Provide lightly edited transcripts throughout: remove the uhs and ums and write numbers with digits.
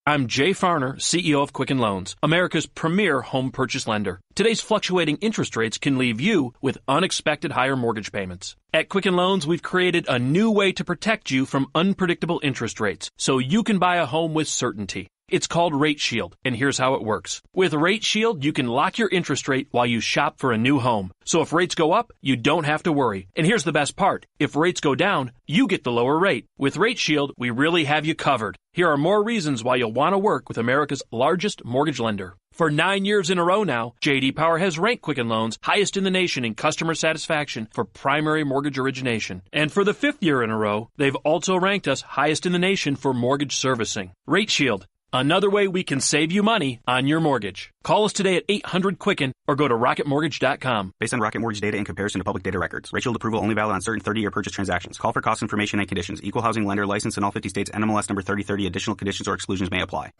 I'm Jay Farner, CEO of Quicken Loans, America's premier home purchase lender. Today's fluctuating interest rates can leave you with unexpected higher mortgage payments. At Quicken Loans, we've created a new way to protect you from unpredictable interest rates so you can buy a home with certainty. It's called Rate Shield, and here's how it works. With Rate Shield, you can lock your interest rate while you shop for a new home. So if rates go up, you don't have to worry. And here's the best part. If rates go down, you get the lower rate. With Rate Shield, we really have you covered. Here are more reasons why you'll want to work with America's largest mortgage lender. For 9 years in a row now, J.D. Power has ranked Quicken Loans highest in the nation in customer satisfaction for primary mortgage origination. And for the 5th year in a row, they've also ranked us highest in the nation for mortgage servicing. Rate Shield. Another way we can save you money on your mortgage. Call us today at 800-QUICKEN or go to rocketmortgage.com. Based on Rocket Mortgage data in comparison to public data records. Rate Shield approval only valid on certain 30-year purchase transactions. Call for cost information and conditions. Equal housing lender license in all 50 states. NMLS number 3030. Additional conditions or exclusions may apply.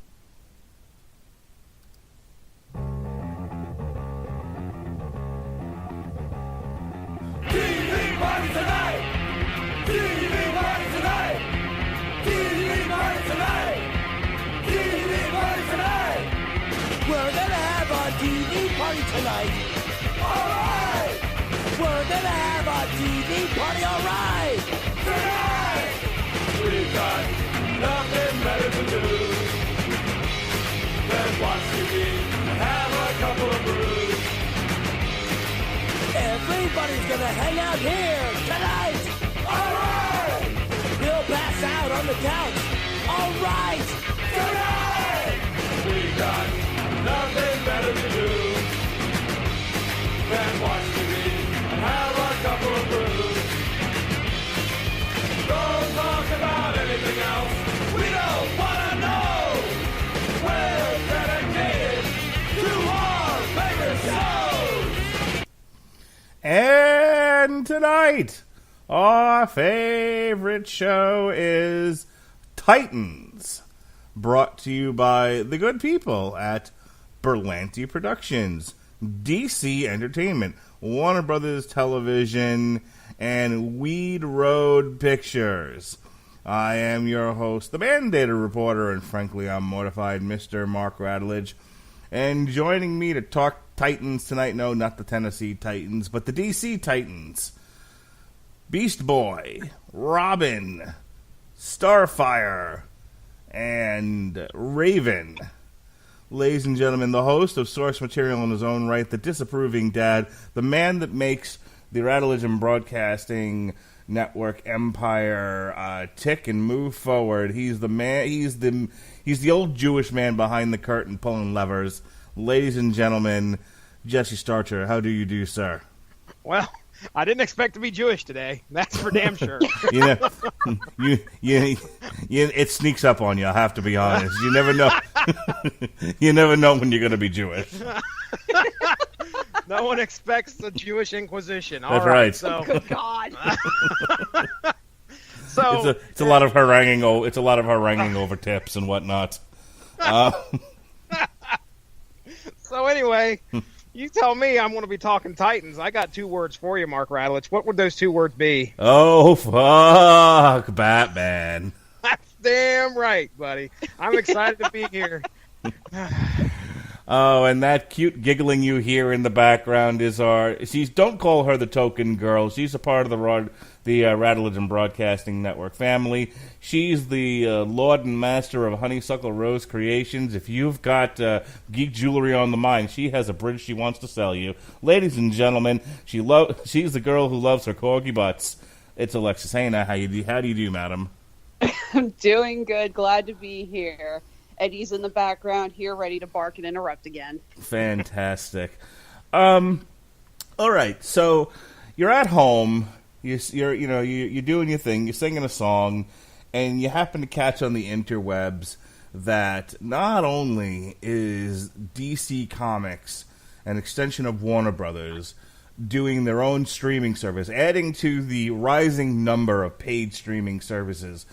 TV party tonight! TV party tonight! TV party tonight! TV party tonight! We're gonna have a TV party tonight! Alright! We're gonna have a TV party, alright! Tonight! We've got nothing better to do than watch TV and have a couple of brews. Everybody's gonna hang out here tonight! Alright! We'll pass out on the couch! Alright! Tonight! We got nothing better to do than watch TV and have a couple of brews. Don't talk about anything else. We don't wanna know. We're dedicated to our favorite shows. And tonight, our favorite show is Titans, brought to you by the good people at Berlanti Productions, DC Entertainment, Warner Brothers Television, and Weed Road Pictures. I am your host, the Mandated Reporter, and frankly, I'm mortified, Mr. Mark Radulich. And joining me to talk Titans tonight, no, not the Tennessee Titans, but the DC Titans, Beast Boy, Robin, Starfire, and Raven. Ladies and gentlemen, the host of source material in his own right, the disapproving dad, the man that makes the Radulich and Broadcasting Network empire tick and move forward. He's the man. He's the old Jewish man behind the curtain pulling levers. Ladies and gentlemen, Jesse Starcher, how do you do, sir? Well, I didn't expect to be Jewish today. That's for damn sure. It sneaks up on you. I have to be honest. You never know. You never know when you're going to be Jewish. No one expects the Jewish Inquisition. That's right. So, Good God. so it's a lot of haranguing. It's a lot of haranguing over tips and whatnot. So anyway, you tell me. I'm going to be talking Titans. I got 2 words for you, Mark Radulich. What would those 2 words be? Oh, fuck, Batman. That's damn right, buddy. I'm excited to be here. Oh, and that cute giggling you hear in the background is don't call her the token girl. She's a part of the Radulich and Broadcasting Network family. She's the Lord and Master of Honeysuckle Rose Creations. If you've got geek jewelry on the mind, she has a bridge she wants to sell you. Ladies and gentlemen, she's the girl who loves her corgi butts. It's Alexis Hayna. How do you do, madam? I'm doing good. Glad to be here. Eddie's in the background here, ready to bark and interrupt again. Fantastic. All right, so you're at home. You're doing your thing. You're singing a song, and you happen to catch on the interwebs that not only is DC Comics an extension of Warner Brothers doing their own streaming service, adding to the rising number of paid streaming services,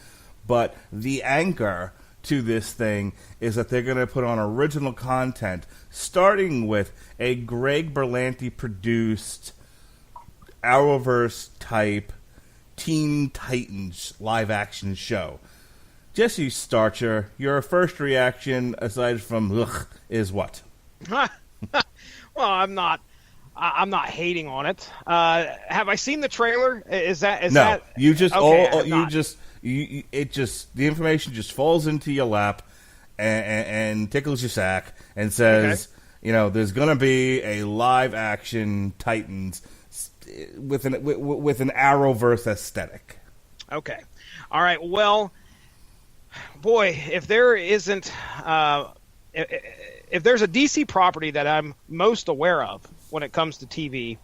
but the anchor to this thing is that they're going to put on original content, starting with a Greg Berlanti produced Arrowverse type Teen Titans live action show. Jesse Starcher, your first reaction, aside from ugh, is what? Well, I'm not hating on it. Have I seen the trailer? No, you just okay, the information just falls into your lap and tickles your sack and says, okay, there's going to be a live action Titans with an Arrowverse aesthetic. Okay. All right. Well, boy, if there isn't, if there's a DC property that I'm most aware of when it comes to TV,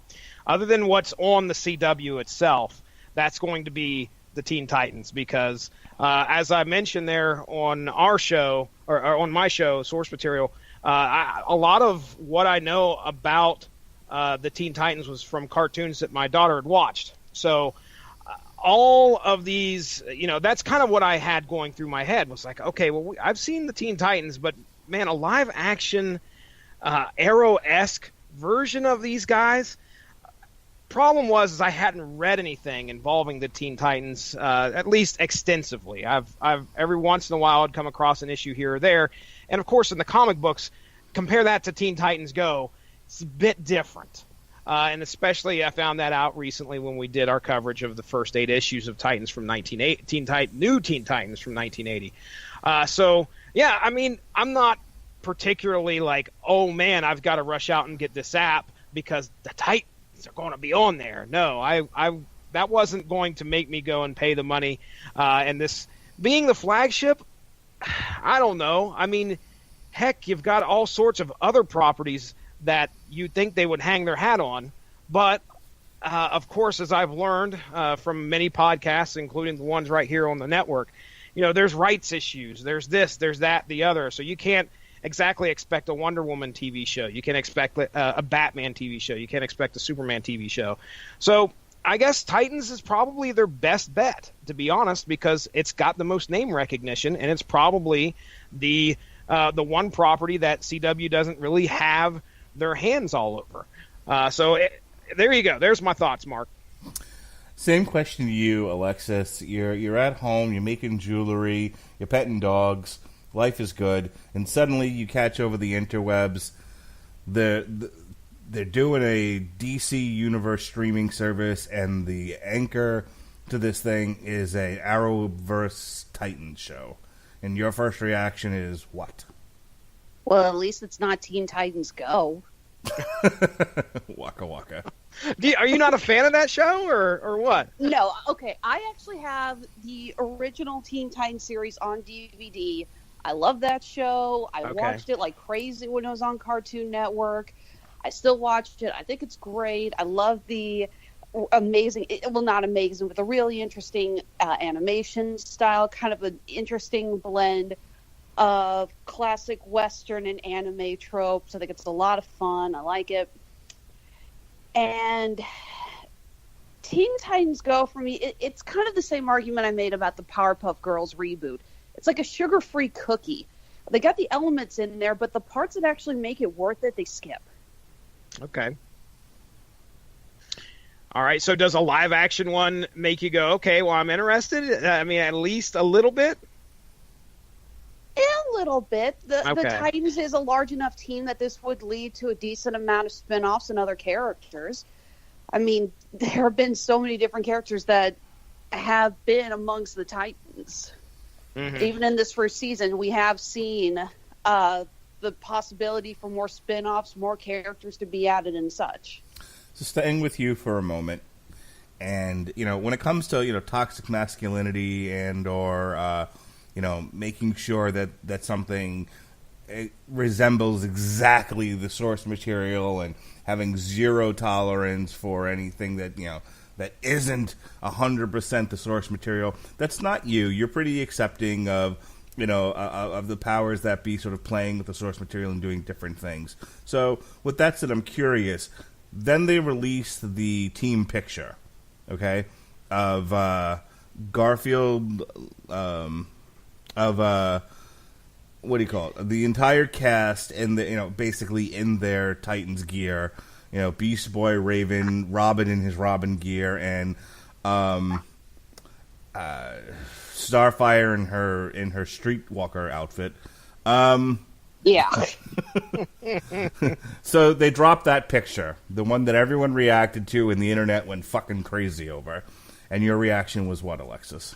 other than what's on the CW itself, that's going to be the Teen Titans, because as I mentioned there on our show, or on my show, Source Material, a lot of what I know about the Teen Titans was from cartoons that my daughter had watched. So all of these, that's kind of what I had going through my head, was like, okay, well, I've seen the Teen Titans, but man, a live action Arrow-esque version of these guys. Problem was I hadn't read anything involving the Teen Titans, at least extensively. I've every once in a while I'd come across an issue here or there, and of course in the comic books, compare that to Teen Titans Go, it's a bit different. And especially I found that out recently when we did our coverage of the first 8 issues of Titans from New Teen Titans from 1980. So yeah, I mean, I'm not particularly like, oh man, I've got to rush out and get this app because the Titans are going to be on there. No, I that wasn't going to make me go and pay the money. And this being the flagship, I don't know. I mean, heck, you've got all sorts of other properties that you'd think they would hang their hat on. But, of course, as I've learned from many podcasts, including the ones right here on the network, there's rights issues. There's this, there's that, the other. So you can't exactly expect a Wonder Woman TV show. You can't expect a Batman TV show. You can't expect a Superman TV show. So I guess Titans is probably their best bet, to be honest, because it's got the most name recognition, and it's probably the one property that CW doesn't really have their hands all over. There you go. There's my thoughts, Mark. Same question to you, Alexis. You're at home, you're making jewelry, you're petting dogs, life is good, and suddenly you catch over the interwebs. They're doing a DC Universe streaming service, and the anchor to this thing is a Arrowverse Titans show. And your first reaction is what? Well, at least it's not Teen Titans Go. Waka waka. Are you not a fan of that show, or what? No, okay. I actually have the original Teen Titans series on DVD. I love that show. I watched it like crazy when it was on Cartoon Network. I still watched it. I think it's great. I love the amazing, well, not amazing, but the really interesting animation style, kind of an interesting blend of classic Western and anime tropes. I think it's a lot of fun. I like it. And Teen Titans Go, for me, it's kind of the same argument I made about the Powerpuff Girls reboot. It's like a sugar-free cookie. They got the elements in there, but the parts that actually make it worth it, they skip. Okay. All right, so does a live-action one make you go, okay, well, I'm interested? I mean, at least a little bit? A little bit. The Titans is a large enough team that this would lead to a decent amount of spin-offs and other characters. I mean, there have been so many different characters that have been amongst the Titans. Mm-hmm. Even in this first season, we have seen the possibility for more spin-offs, more characters to be added and such. So staying with you for a moment, and, when it comes to, toxic masculinity and or making sure that something resembles exactly the source material and having zero tolerance for anything that, that isn't 100% the source material. That's not you. You're pretty accepting of, of the powers that be sort of playing with the source material and doing different things. So with that said, I'm curious. Then they released the team picture, okay, of Garfield, what do you call it? The entire cast and the basically in their Titans gear. Beast Boy, Raven, Robin in his Robin gear, and Starfire in her streetwalker outfit. Yeah. So they dropped that picture, the one that everyone reacted to and the internet went fucking crazy over. And your reaction was what, Alexis?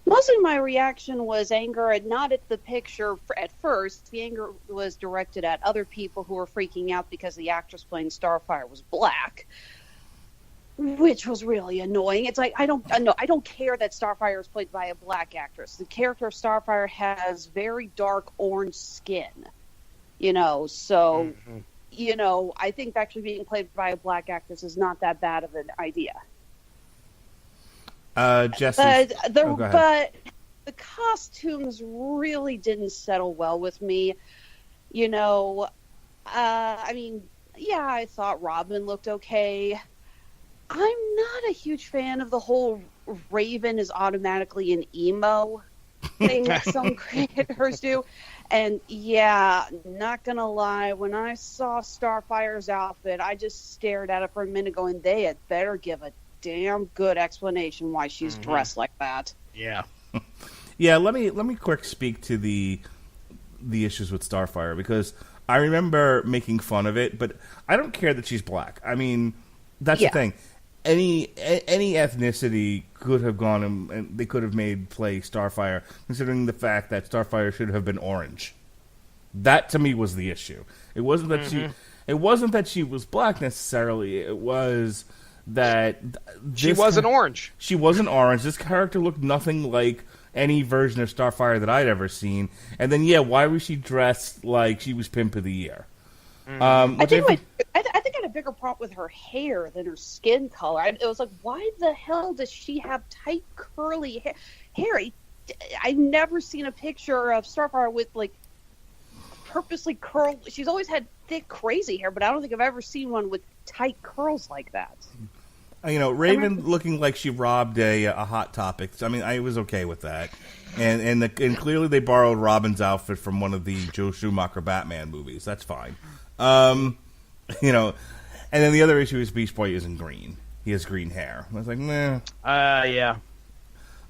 Mostly my reaction was anger, and not at the picture at first. The anger was directed at other people who were freaking out because the actress playing Starfire was black, which was really annoying. It's like, I don't care that Starfire is played by a black actress. The character of Starfire has very dark orange skin, so, I think actually being played by a black actress is not that bad of an idea. Jesse. But the costumes really didn't settle well with me. I thought Robin looked okay. I'm not a huge fan of the whole Raven is automatically an emo thing that some creators do. And not gonna lie, when I saw Starfire's outfit, I just stared at it for a minute going, they had better give a damn good explanation why she's dressed like that. Yeah. Yeah, let me quick speak to the issues with Starfire, because I remember making fun of it, but I don't care that she's black. I mean, that's the thing. Any ethnicity could have gone and they could have made play Starfire, considering the fact that Starfire should have been orange. That to me was the issue. It wasn't that she was black necessarily. It was that she wasn't orange. She wasn't orange. This character looked nothing like any version of Starfire that I'd ever seen. And then, why was she dressed like she was Pimp of the Year? I think I had a bigger problem with her hair than her skin color. It was like, why the hell does she have tight, curly hair? I've never seen a picture of Starfire with, like, purposely curled. She's always had thick, crazy hair, but I don't think I've ever seen one with tight curls like that. Raven looking like she robbed a Hot Topic. I mean, I was okay with that. And clearly they borrowed Robin's outfit from one of the Joe Schumacher Batman movies. That's fine. And then the other issue is Beast Boy isn't green. He has green hair. I was like, meh. Yeah.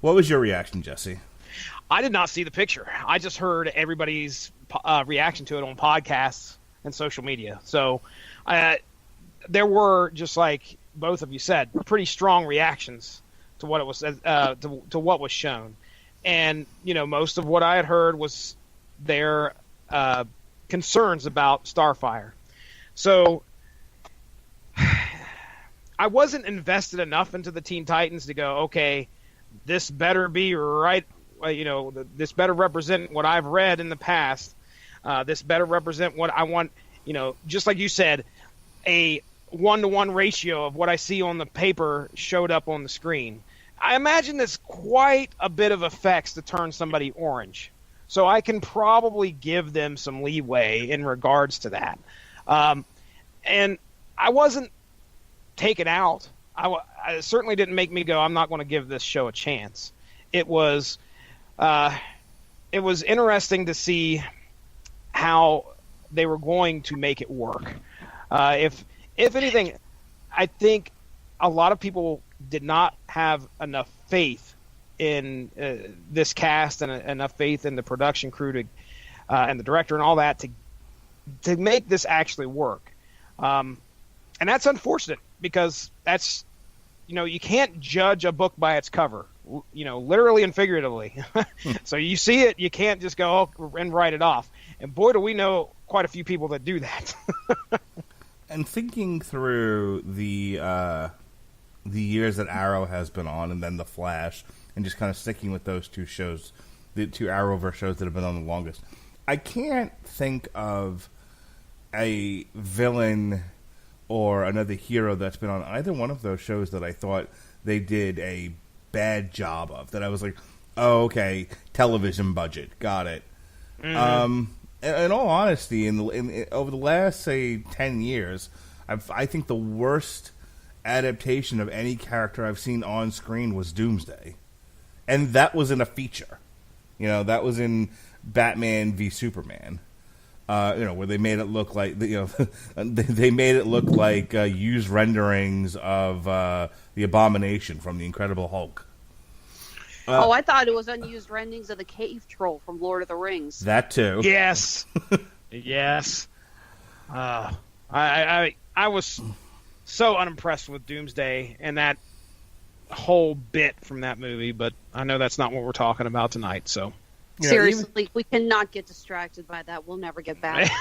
What was your reaction, Jesse? I did not see the picture. I just heard everybody's reaction to it on podcasts and social media. So there were, just like both of you said, pretty strong reactions to what it was to what was shown. And most of what I had heard was their concerns about Starfire. So I wasn't invested enough into the Teen Titans to go, okay, this better be right. This better represent what I've read in the past. This better represent what I want. Just like you said, a 1-to-1 ratio of what I see on the paper showed up on the screen. I imagine there's quite a bit of effects to turn somebody orange. So I can probably give them some leeway in regards to that. And I wasn't taken out. I certainly didn't make me go, I'm not going to give this show a chance. It was interesting to see how they were going to make it work. If anything, I think a lot of people did not have enough faith in this cast and enough faith in the production crew and the director and all that to make this actually work. And that's unfortunate, because that's, you can't judge a book by its cover, literally and figuratively. So you see it, you can't just go and write it off. And boy, do we know quite a few people that do that. And thinking through the years that Arrow has been on, and then The Flash, and just kind of sticking with those two shows, the two Arrowverse shows that have been on the longest, I can't think of a villain or another hero that's been on either one of those shows that I thought they did a bad job of. That I was like, oh, okay, television budget, got it. Mm-hmm. In all honesty, over the last, say, 10 years, I think the worst adaptation of any character I've seen on screen was Doomsday. And that was in a feature. That was in Batman v Superman. Where they made it look like, they made it look like used renderings of the Abomination from The Incredible Hulk. I thought it was unused rendings of the cave troll from Lord of the Rings. That too. Yes. Yes. I was so unimpressed with Doomsday and that whole bit from that movie, but I know that's not what we're talking about tonight, so. Seriously, we cannot get distracted by that. We'll never get back.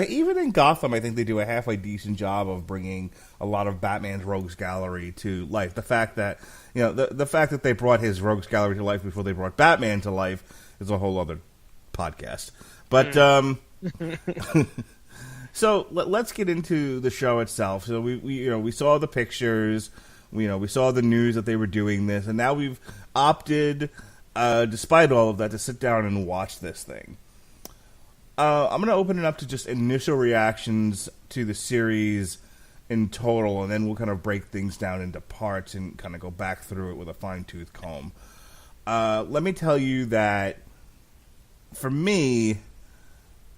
Even in Gotham, I think they do a halfway decent job of bringing a lot of Batman's rogues gallery to life. The fact that the fact that they brought his rogues gallery to life before they brought Batman to life is a whole other podcast. But so let's get into the show itself. So we saw the pictures, we saw the news that they were doing this, and now we've opted. Despite all of that, to sit down and watch this thing. I'm going to open it up to just initial reactions to the series in total, and then we'll kind of break things down into parts and kind of go back through it with a fine-tooth comb. Let me tell you that, for me,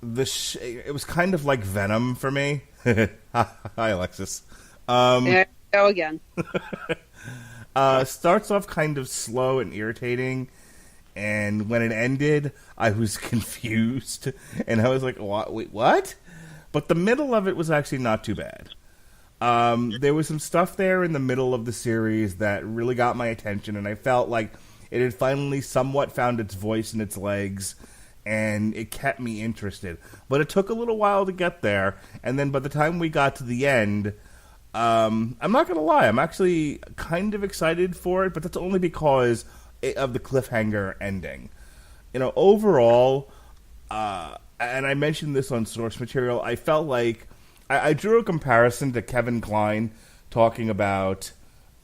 it was kind of like Venom for me. Hi, Alexis. There you go again. Starts off kind of slow and irritating. And when it ended, I was confused. And I was like, wait, what? But the middle of it was actually not too bad. There was some stuff there in the middle of the series that really got my attention. And I felt like it had finally somewhat found its voice and its legs. And it kept me interested. But it took a little while to get there. And then by the time we got to the end, I'm not going to lie. I'm actually kind of excited for it. But that's only because of the cliffhanger ending. Overall, and I mentioned this on source material, I felt like I drew a comparison to Kevin Kline talking about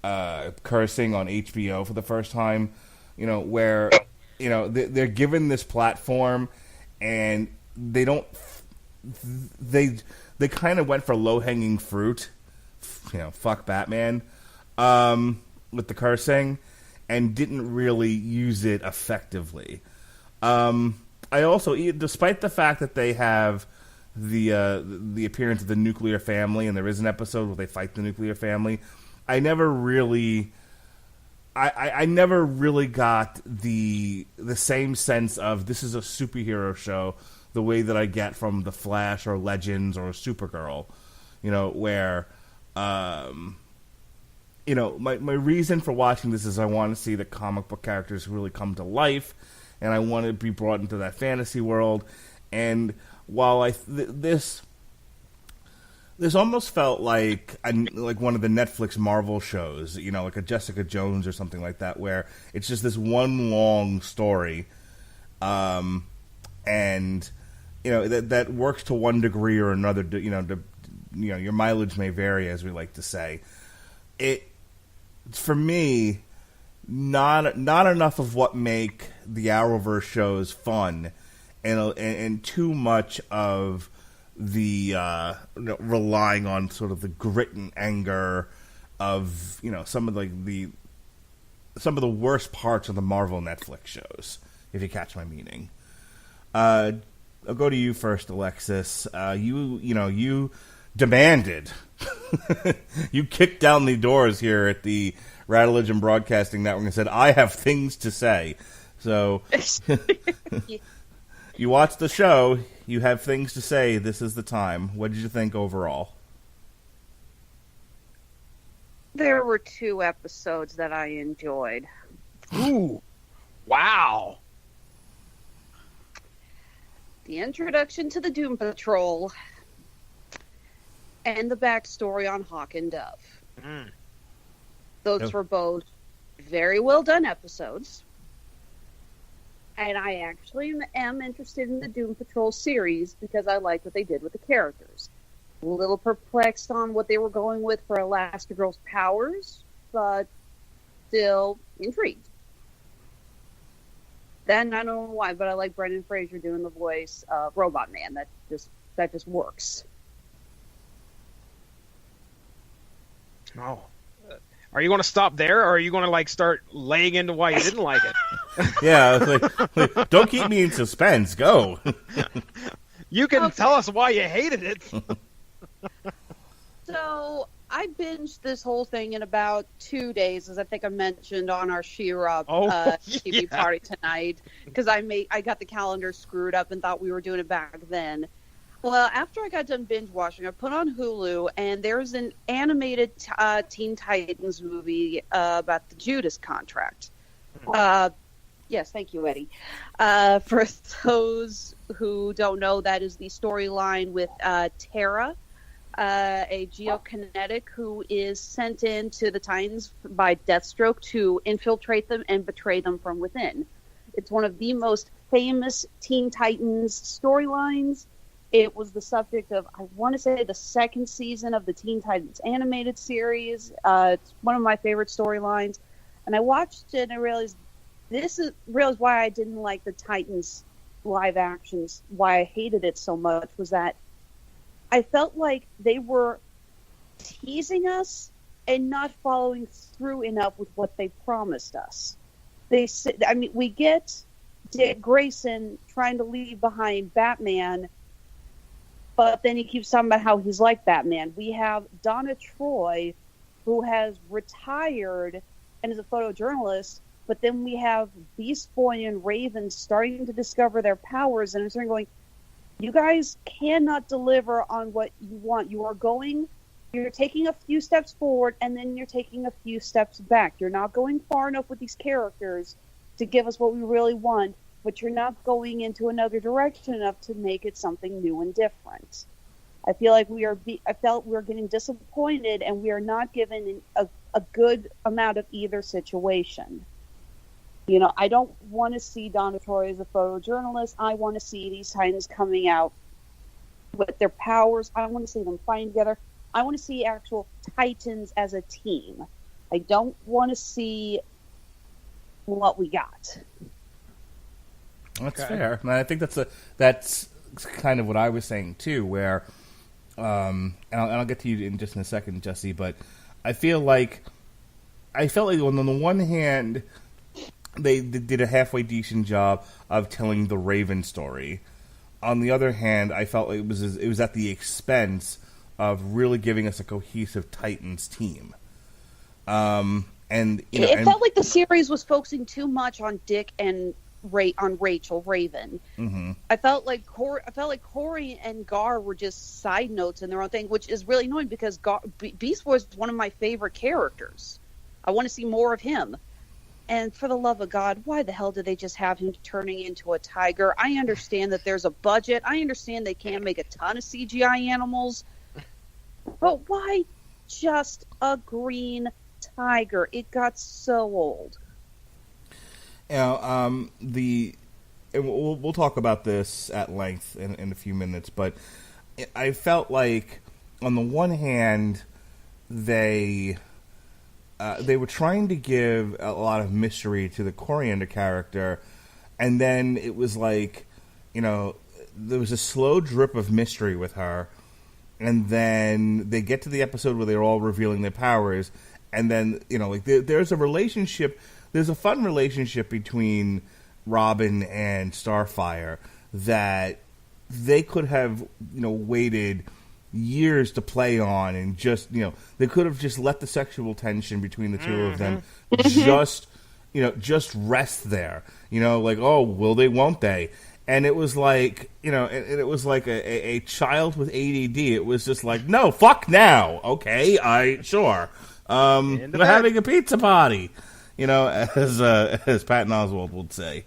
cursing on HBO for the first time, where they're given this platform and they kind of went for low-hanging fruit, fuck Batman, with the cursing, and didn't really use it effectively. I also, despite the fact that they have the appearance of the nuclear family, and there is an episode where they fight the nuclear family, I never really got the same sense of this is a superhero show the way that I get from The Flash or Legends or Supergirl, where my reason for watching this is I want to see the comic book characters really come to life, and I want to be brought into that fantasy world. And while this almost felt like one of the Netflix Marvel shows, like a Jessica Jones or something like that, where it's just this one long story, and that works to one degree or another. Your mileage may vary, as we like to say. For me, not enough of what make the Arrowverse shows fun, and too much of the relying on sort of the grit and anger of some of the worst parts of the Marvel Netflix shows, if you catch my meaning. I'll go to you first, Alexis. You demanded. You kicked down the doors here at the Rattlegion Broadcasting Network and said, I have things to say. So you watched the show. You have things to say. This is the time. What did you think overall? There were 2 episodes that I enjoyed. Ooh. Wow. The introduction to the Doom Patrol and the backstory on Hawk and Dove. Those were both very well done episodes. And I actually am interested in the Doom Patrol series because I like what they did with the characters. A little perplexed on what they were going with for Elastigirl's powers, but still intrigued. Then I don't know why, but I like Brendan Fraser doing the voice of Robot Man. That just works. Oh. Are you going to stop there, or are you going to start laying into why you didn't like it? Yeah, I was like, don't keep me in suspense. Go. You can tell us why you hated it. So I binged this whole thing in about 2 days, as I think I mentioned on our She-Ra TV party tonight, because I got the calendar screwed up and thought we were doing it back then. Well, after I got done binge watching, I put on Hulu, and there's an animated Teen Titans movie about the Judas Contract. Yes, thank you, Eddie. For those who don't know, that is the storyline with Terra, a geokinetic who is sent into the Titans by Deathstroke to infiltrate them and betray them from within. It's one of the most famous Teen Titans storylines. It was the subject of, I want to say, the second season of the Teen Titans animated series. It's one of my favorite storylines. And I watched it and I realized why I didn't like the Titans live actions, why I hated it so much, was that I felt like they were teasing us and not following through enough with what they promised us. We get Dick Grayson trying to leave behind Batman, but then he keeps talking about how he's like Batman. We have Donna Troy, who has retired and is a photojournalist, but then we have Beast Boy and Raven starting to discover their powers, and I'm starting going, you guys cannot deliver on what you want. You're taking a few steps forward, and then you're taking a few steps back. You're not going far enough with these characters to give us what we really want, but you're not going into another direction enough to make it something new and different. I feel like I felt we were getting disappointed, and we are not given a good amount of either situation. You know, I don't want to see Donna Troy as a photojournalist. I want to see these Titans coming out with their powers. I want to see them fighting together. I want to see actual Titans as a team. I don't want to see what we got. That's fair. And I think that's kind of what I was saying too, where, and I'll get to you in just in a second, Jesse, but I felt like on the one hand, they did a halfway decent job of telling the Raven story. On the other hand, I felt like it was at the expense of really giving us a cohesive Titans team. It felt like the series was focusing too much on Dick and on Rachel Raven. Mm-hmm. I felt like Corey and Gar were just side notes in their own thing, which is really annoying because Beast Boy is one of my favorite characters. I want to see more of him. And for the love of God, why the hell did they just have him turning into a tiger? I understand that there's a budget. I understand they can't make a ton of CGI animals. But why just a green tiger? It got so old. Now, we'll talk about this at length in a few minutes, but I felt like, on the one hand, they were trying to give a lot of mystery to the Coriander character, and then it was like, there was a slow drip of mystery with her, and then they get to the episode where they're all revealing their powers, and then, there's a relationship, there's a fun relationship between Robin and Starfire that they could have, waited years to play on, and just, they could have just let the sexual tension between the two of them just rest there. Oh, will they, won't they? And it was like, it was like a child with ADD. It was just like, no, fuck now. Okay, sure. We're having a pizza party, as Patton Oswalt would say.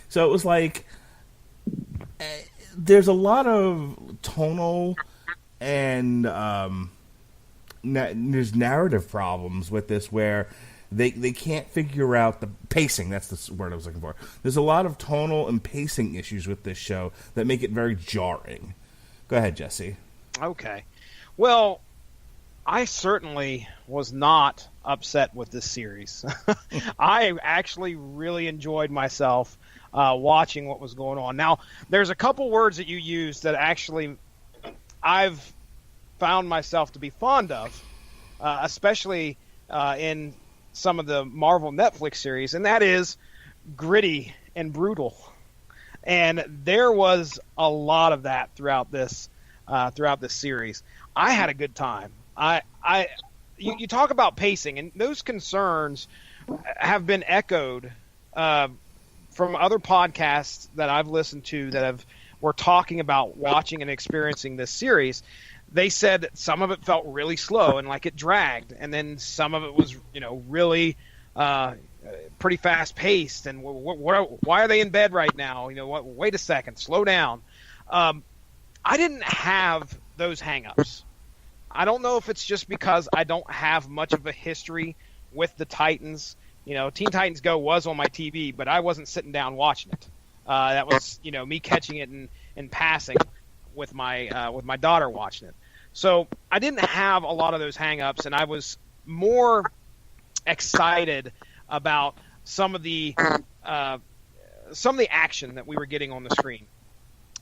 So it was like, there's a lot of tonal and there's narrative problems with this where they can't figure out the pacing. That's the word I was looking for. There's a lot of tonal and pacing issues with this show that make it very jarring. Go ahead, Jesse. Okay. Well, I certainly was not upset with this series. I actually really enjoyed myself watching what was going on. Now, there's a couple words that you used that actually I've found myself to be fond of, especially in some of the Marvel Netflix series, and that is gritty and brutal. And there was a lot of that throughout this series. I had a good time. I you talk about pacing, and those concerns have been echoed from other podcasts that I've listened to that were talking about watching and experiencing this series. They said that some of it felt really slow and like it dragged, and then some of it was, really pretty fast paced. And why are they in bed right now? Wait a second, slow down. I didn't have those hangups. I don't know if it's just because I don't have much of a history with the Titans. Teen Titans Go was on my TV, but I wasn't sitting down watching it. That was, me catching it and passing with my daughter watching it. So I didn't have a lot of those hang-ups, and I was more excited about some of the action that we were getting on the screen.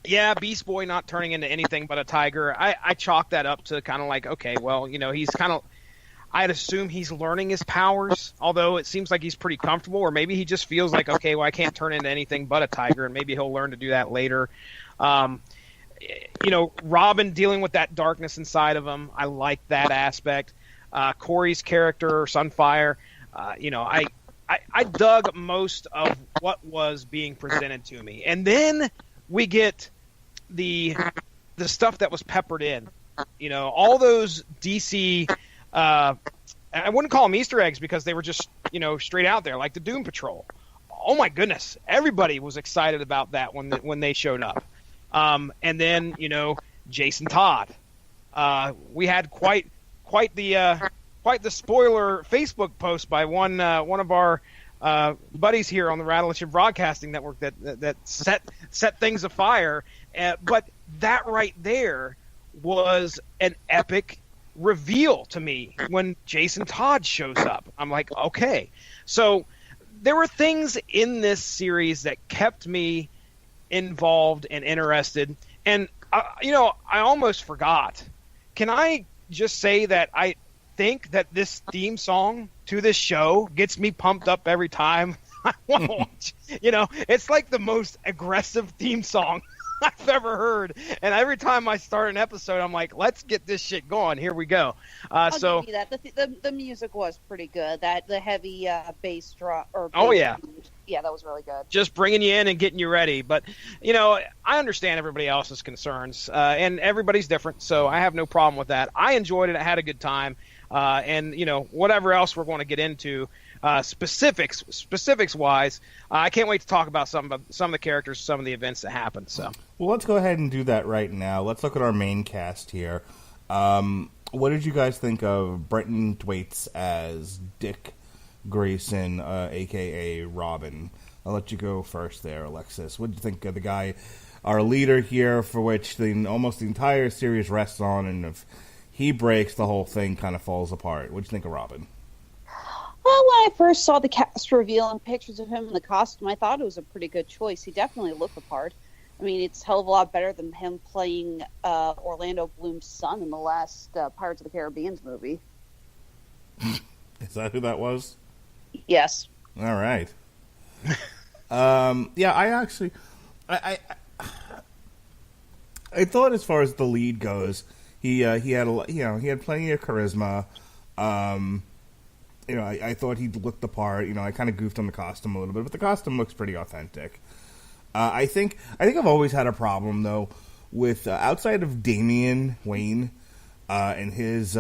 Yeah, Beast Boy not turning into anything but a tiger. I chalked that up to kind of like, okay, well, he's kind of, I'd assume he's learning his powers, although it seems like he's pretty comfortable, or maybe he just feels like, okay, well, I can't turn into anything but a tiger, and maybe he'll learn to do that later. Robin dealing with that darkness inside of him, I like that aspect. Corey's character, Sunfire, I dug most of what was being presented to me. And then we get the stuff that was peppered in. All those DC, I wouldn't call them Easter eggs because they were just, straight out there, like the Doom Patrol. Oh my goodness, everybody was excited about that when they showed up. And then, Jason Todd. We had quite the spoiler Facebook post by one of our buddies here on the Rattlemanship Broadcasting Network that set things afire. But that right there was an epic reveal to me when Jason Todd shows up. I'm like, okay. So there were things in this series that kept me involved and interested. And, I almost forgot. Can I just say that I think that this theme song to this show gets me pumped up every time I want to watch. It's like the most aggressive theme song I've ever heard. And every time I start an episode, I'm like, let's get this shit going. Here we go. I'll give you that. The music was pretty good. The heavy bass drum. Yeah. Yeah, that was really good. Just bringing you in and getting you ready. But, I understand everybody else's concerns, and everybody's different, so I have no problem with that. I enjoyed it. I had a good time. And, whatever else we're going to get into, specifics-wise, I can't wait to talk about some of the characters, some of the events that happened. So, well, let's go ahead and do that right now. Let's look at our main cast here. What did you guys think of Brenton Thwaites as Dick Grayson, a.k.a. Robin? I'll let you go first there, Alexis. What did you think of the guy, our leader here, for which almost the entire series rests on, and if he breaks, the whole thing kind of falls apart? What did you think of Robin? Well, when I first saw the cast reveal and pictures of him in the costume, I thought it was a pretty good choice. He definitely looked the part. I mean, it's a hell of a lot better than him playing Orlando Bloom's son in the last Pirates of the Caribbean movie. Is that who that was? Yes. All right. Yeah, I actually, I thought as far as the lead goes, he had he had plenty of charisma. I thought he looked the part. I kind of goofed on the costume a little bit, but the costume looks pretty authentic. I think I've always had a problem though with outside of Damian Wayne and his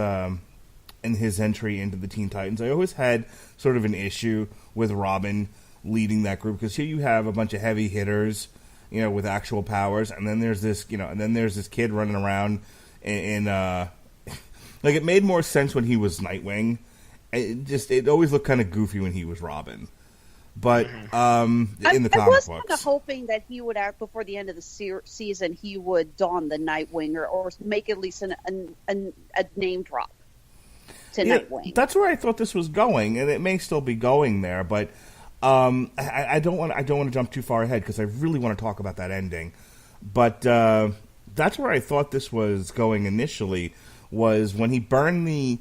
entry into the Teen Titans. I always had sort of an issue with Robin leading that group, because here you have a bunch of heavy hitters, with actual powers, and then there's this, kid running around, and like it made more sense when he was Nightwing. It always looked kind of goofy when he was Robin. But in the comic books, I was kind of hoping that he would act before the end of the season. He would don the Nightwing or make at least a name drop to Nightwing. That's where I thought this was going, and it may still be going there. But I don't want to jump too far ahead because I really want to talk about that ending. But that's where I thought this was going initially, was when he burned the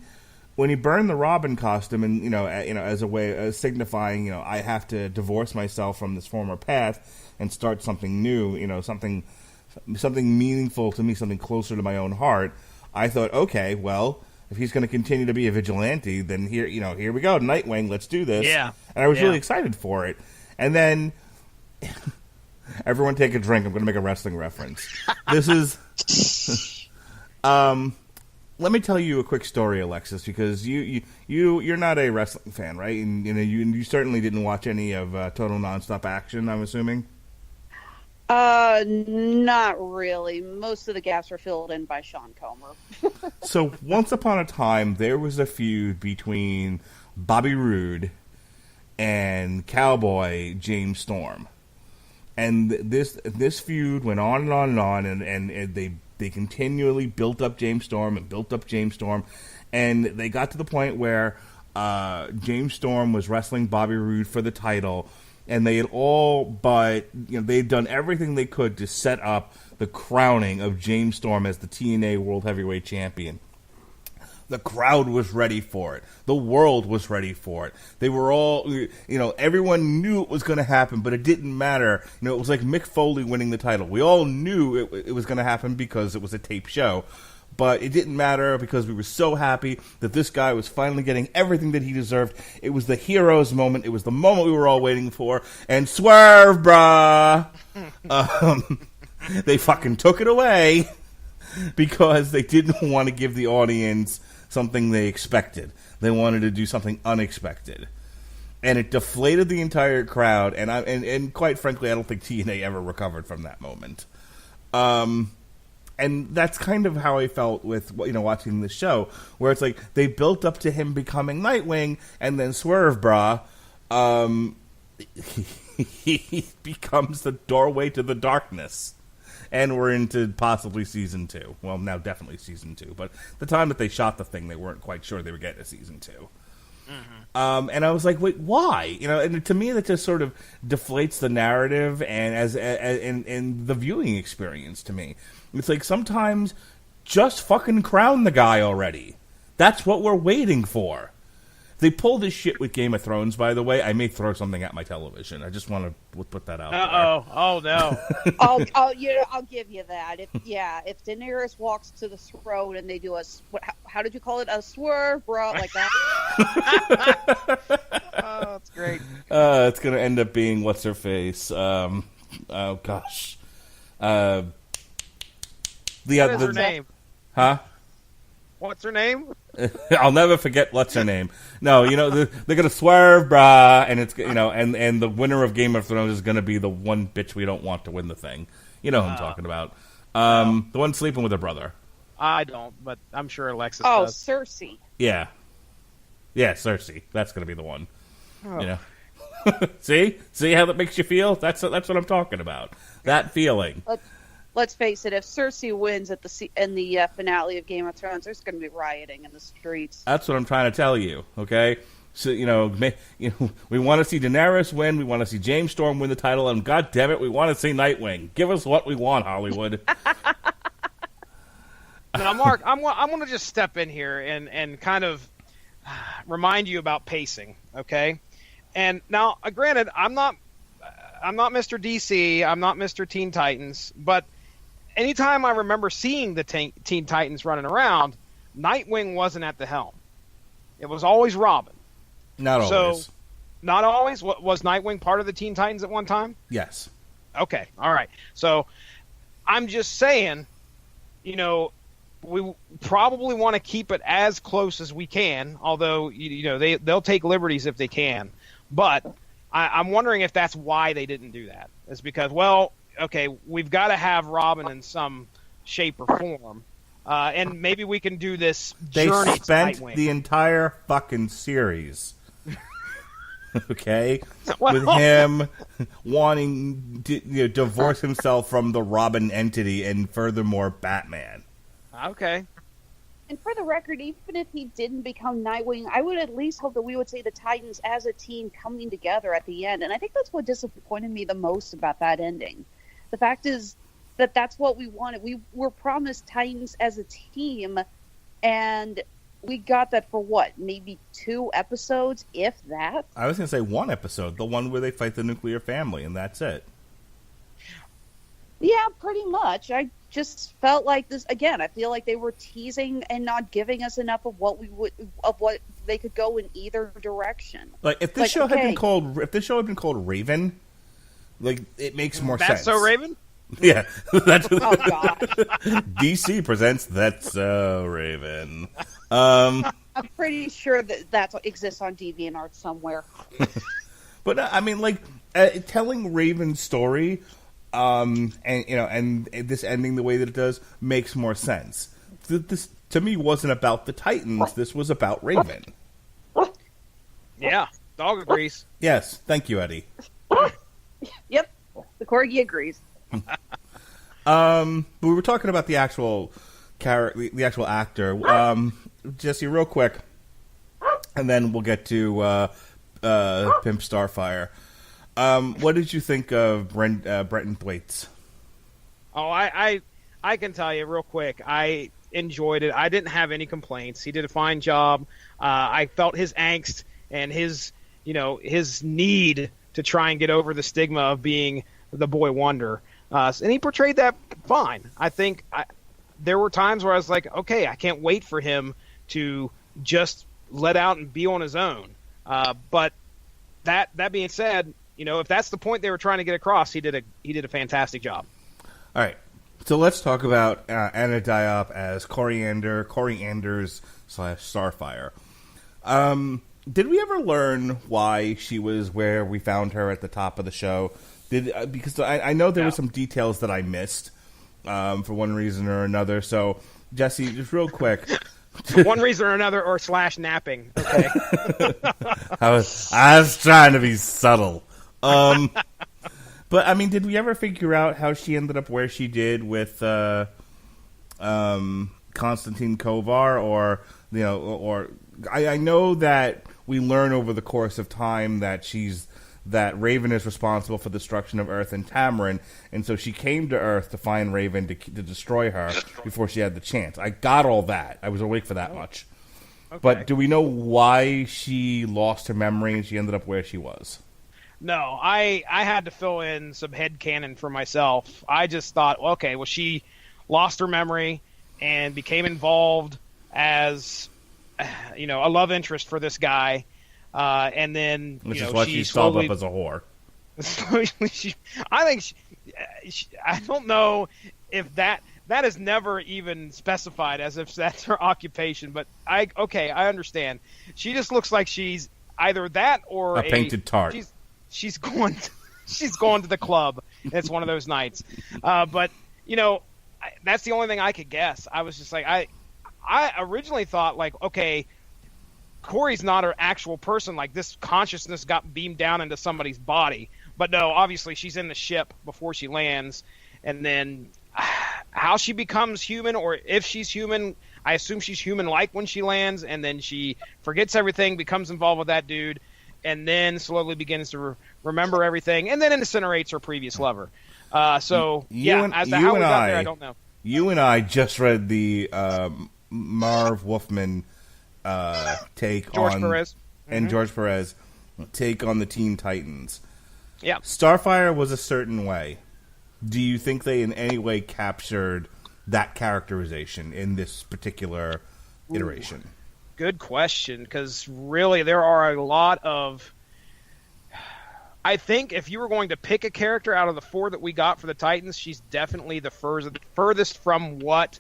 Robin costume, and as a way of signifying, I have to divorce myself from this former path and start something new, something meaningful to me, something closer to my own heart. I thought, okay, well, if he's going to continue to be a vigilante, then here we go, Nightwing, let's do this. Yeah. And I was really excited for it. And then, everyone take a drink. I'm going to make a wrestling reference. This is, let me tell you a quick story, Alexis, because you're not a wrestling fan, right? And you certainly didn't watch any of Total Nonstop Action, I'm assuming. Not really. Most of the gaps were filled in by Sean Comer. So, once upon a time, there was a feud between Bobby Roode and Cowboy James Storm. And this feud went on and on and on, and they continually built up James Storm and built up James Storm, and they got to the point where James Storm was wrestling Bobby Roode for the title, and they had all but they'd done everything they could to set up the crowning of James Storm as the TNA World Heavyweight Champion. The crowd was ready for it. The world was ready for it. They were all, everyone knew it was going to happen, but it didn't matter. It was like Mick Foley winning the title. We all knew it was going to happen because it was a tape show, but it didn't matter because we were so happy that this guy was finally getting everything that he deserved. It was the hero's moment. It was the moment we were all waiting for. And swerve, brah! They fucking took it away because they didn't want to give the audience something they expected. They wanted to do something unexpected, and it deflated the entire crowd. And quite frankly, I don't think TNA ever recovered from that moment. And that's kind of how I felt with watching this show, where it's like they built up to him becoming Nightwing, and then swerve, brah, he becomes the doorway to the darkness. And we're into possibly season 2. Well, now definitely season 2. But the time that they shot the thing, they weren't quite sure they were getting a season 2. Mm-hmm. And I was like, wait, why? And to me, that just sort of deflates the narrative and the viewing experience to me. It's like sometimes just fucking crown the guy already. That's what we're waiting for. They pulled this shit with Game of Thrones, by the way. I may throw something at my television. I just want to put that out there. Oh no! I'll give you that. If Daenerys walks to the throne and they do how did you call it? A swerve, bro, like that. Oh, that's great. It's gonna end up being what's her face? Oh gosh. What is her name? Huh? What's her name? I'll never forget what's her name. No, they're gonna swerve, brah, and it's and the winner of Game of Thrones is gonna be the one bitch we don't want to win the thing. You know who I'm talking about. The one sleeping with her brother. I don't, but I'm sure Alexis does. Cersei. Yeah, Cersei. That's gonna be the one. Oh. See how that makes you feel? That's what I'm talking about. That feeling. Let's face it, if Cersei wins in the finale of Game of Thrones, there's going to be rioting in the streets. That's what I'm trying to tell you, okay? So, we want to see Daenerys win, we want to see James Storm win the title, and God damn it, we want to see Nightwing. Give us what we want, Hollywood. Now, Mark, I'm going to just step in here and kind of remind you about pacing, okay? And now, granted, I'm not Mr. DC, I'm not Mr. Teen Titans, but anytime I remember seeing the Teen Titans running around, Nightwing wasn't at the helm. It was always Robin. Not always. So, not always? Was Nightwing part of the Teen Titans at one time? Yes. Okay, all right. So, I'm just saying, we probably want to keep it as close as we can, although, they'll take liberties if they can. But I'm wondering if that's why they didn't do that. It's because, we've got to have Robin in some shape or form. And maybe we can do this journey. They spent the entire fucking series, okay, with him wanting to divorce himself from the Robin entity and furthermore Batman. Okay. And for the record, even if he didn't become Nightwing, I would at least hope that we would see the Titans as a team coming together at the end. And I think that's what disappointed me the most about that ending. The fact is that that's what we wanted. We were promised Titans as a team, and we got that for what? Maybe 2 episodes, if that? I was going to say 1 episode, the one where they fight the nuclear family, and that's it. Yeah, pretty much. just felt like this again. I feel like they were teasing and not giving us enough of what they could go in either direction. Like if this show had been called Raven, like it makes more sense. That's So Raven? Yeah. That's Oh god. DC presents That's So Raven. I'm pretty sure that exists on DeviantArt somewhere. But I mean, like telling Raven's story, and this ending the way that it does makes more sense. This to me wasn't about the Titans. This was about Raven. Yeah, dog agrees. Yes, thank you, Eddie. Yep, the corgi agrees. But we were talking about the actual the actual actor. Jesse, real quick, and then we'll get to Pimp Starfire. What did you think of Brenton Thwaites? Oh, I can tell you real quick. I enjoyed it. I didn't have any complaints. He did a fine job. I felt his angst and his need to try and get over the stigma of being the boy wonder. And he portrayed that fine. I think there were times where I was like, okay, I can't wait for him to just let out and be on his own. But that being said, if that's the point they were trying to get across, he did a fantastic job. All right, so let's talk about Anna Diop as Corey Anders / Starfire. Did we ever learn why she was where we found her at the top of the show? Because I know there were some details that I missed for one reason or another. So, Jesse, just real quick. For one reason or another, or / napping. Okay. I was trying to be subtle. But, I mean, did we ever figure out how she ended up where she did with Konstantin Kovar? Or I know that we learn over the course of time that that Raven is responsible for the destruction of Earth and Tamarin, and so she came to Earth to find Raven to destroy her before she had the chance. I got all that. I was awake for that much. Okay. But do we know why she lost her memory and she ended up where she was? No, I had to fill in some headcanon for myself. I just thought, okay, well, she lost her memory and became involved as, a love interest for this guy. And then, which is why she stalled up as a whore. I don't know if that is never even specified as if that's her occupation, but I understand. She just looks like she's either that or a painted tart. She's going to the club. It's one of those nights. But that's the only thing I could guess. I was just like, I originally thought like, okay, Corey's not an actual person. Like this consciousness got beamed down into somebody's body. But no, obviously she's in the ship before she lands. And then how she becomes human, or if she's human, I assume she's human-like when she lands. And then she forgets everything, becomes involved with that dude, and then slowly begins to remember everything, and then incinerates her previous lover. As to how we got there, I don't know. You and I just read the Marv Wolfman take George on Perez. And George Perez take on the Teen Titans. Yeah. Starfire was a certain way. Do you think they in any way captured that characterization in this particular iteration? Good question, because really there are a lot of... I think if you were going to pick a character out of the 4 that we got for the Titans, she's definitely the furthest from what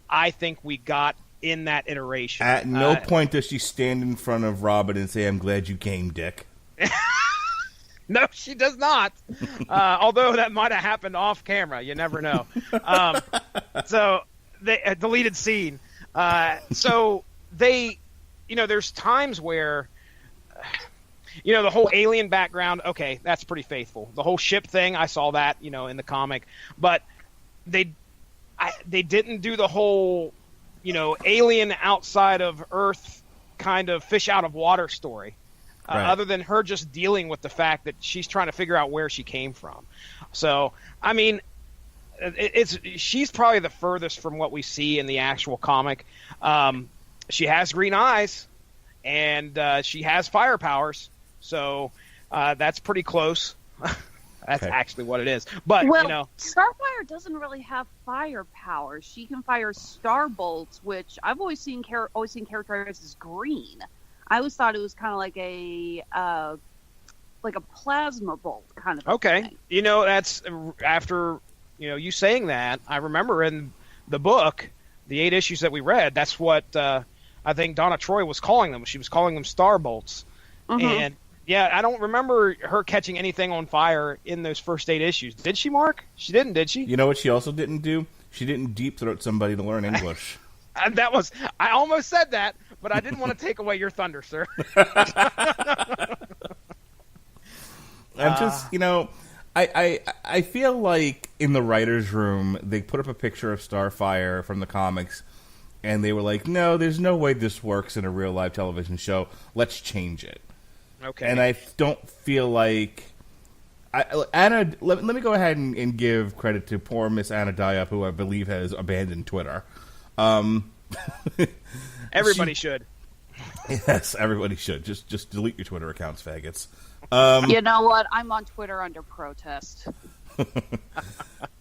I think we got in that iteration. At no point does she stand in front of Robin and say, "I'm glad you came, Dick." No, she does not. Although that might have happened off camera. You never know. So, a deleted scene. So, there's times where, the whole alien background, okay, that's pretty faithful. The whole ship thing, I saw that, in the comic. But they didn't do the whole, alien outside of Earth kind of fish out of water story. Right. Other than her just dealing with the fact that she's trying to figure out where she came from. So, I mean, she's probably the furthest from what we see in the actual comic. She has green eyes, and she has fire powers, so that's pretty close. That's actually what it is. But, Starfire doesn't really have fire power. She can fire star bolts, which I've always seen characterized as green. I always thought it was kind of like a plasma bolt kind of thing. That's after, you saying that, I remember in the book, the 8 issues that we read, that's what I think Donna Troy was calling them. She was calling them star bolts. Mm-hmm. And yeah, I don't remember her catching anything on fire in those first 8 issues. Did she, Mark? She didn't, did she? You know what she also didn't do? She didn't deep throat somebody to learn English. I almost said that, but I didn't want to take away your thunder, sir. I'm just, I feel like in the writer's room, they put up a picture of Starfire from the comics, and they were like, no, there's no way this works in a real live television show. Let's change it. Okay. And I don't feel like... Anna, let me go ahead and give credit to poor Miss Anna Diop, who I believe has abandoned Twitter. Everybody should. Yes, everybody should. Just delete your Twitter accounts, faggots. You know what? I'm on Twitter under protest.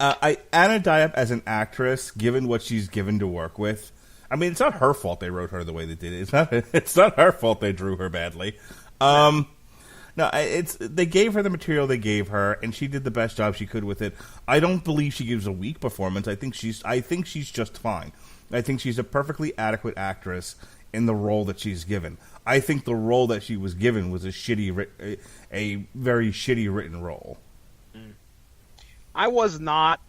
Anna Diop, as an actress, given what she's given to work with, I mean, it's not her fault they wrote her the way they did it. It's not her fault they drew her badly. No, they gave her the material they gave her, and she did the best job she could with it. I don't believe she gives a weak performance. I think she's just fine. I think she's a perfectly adequate actress in the role that she's given. I think the role that she was given was a very shitty written role. I was not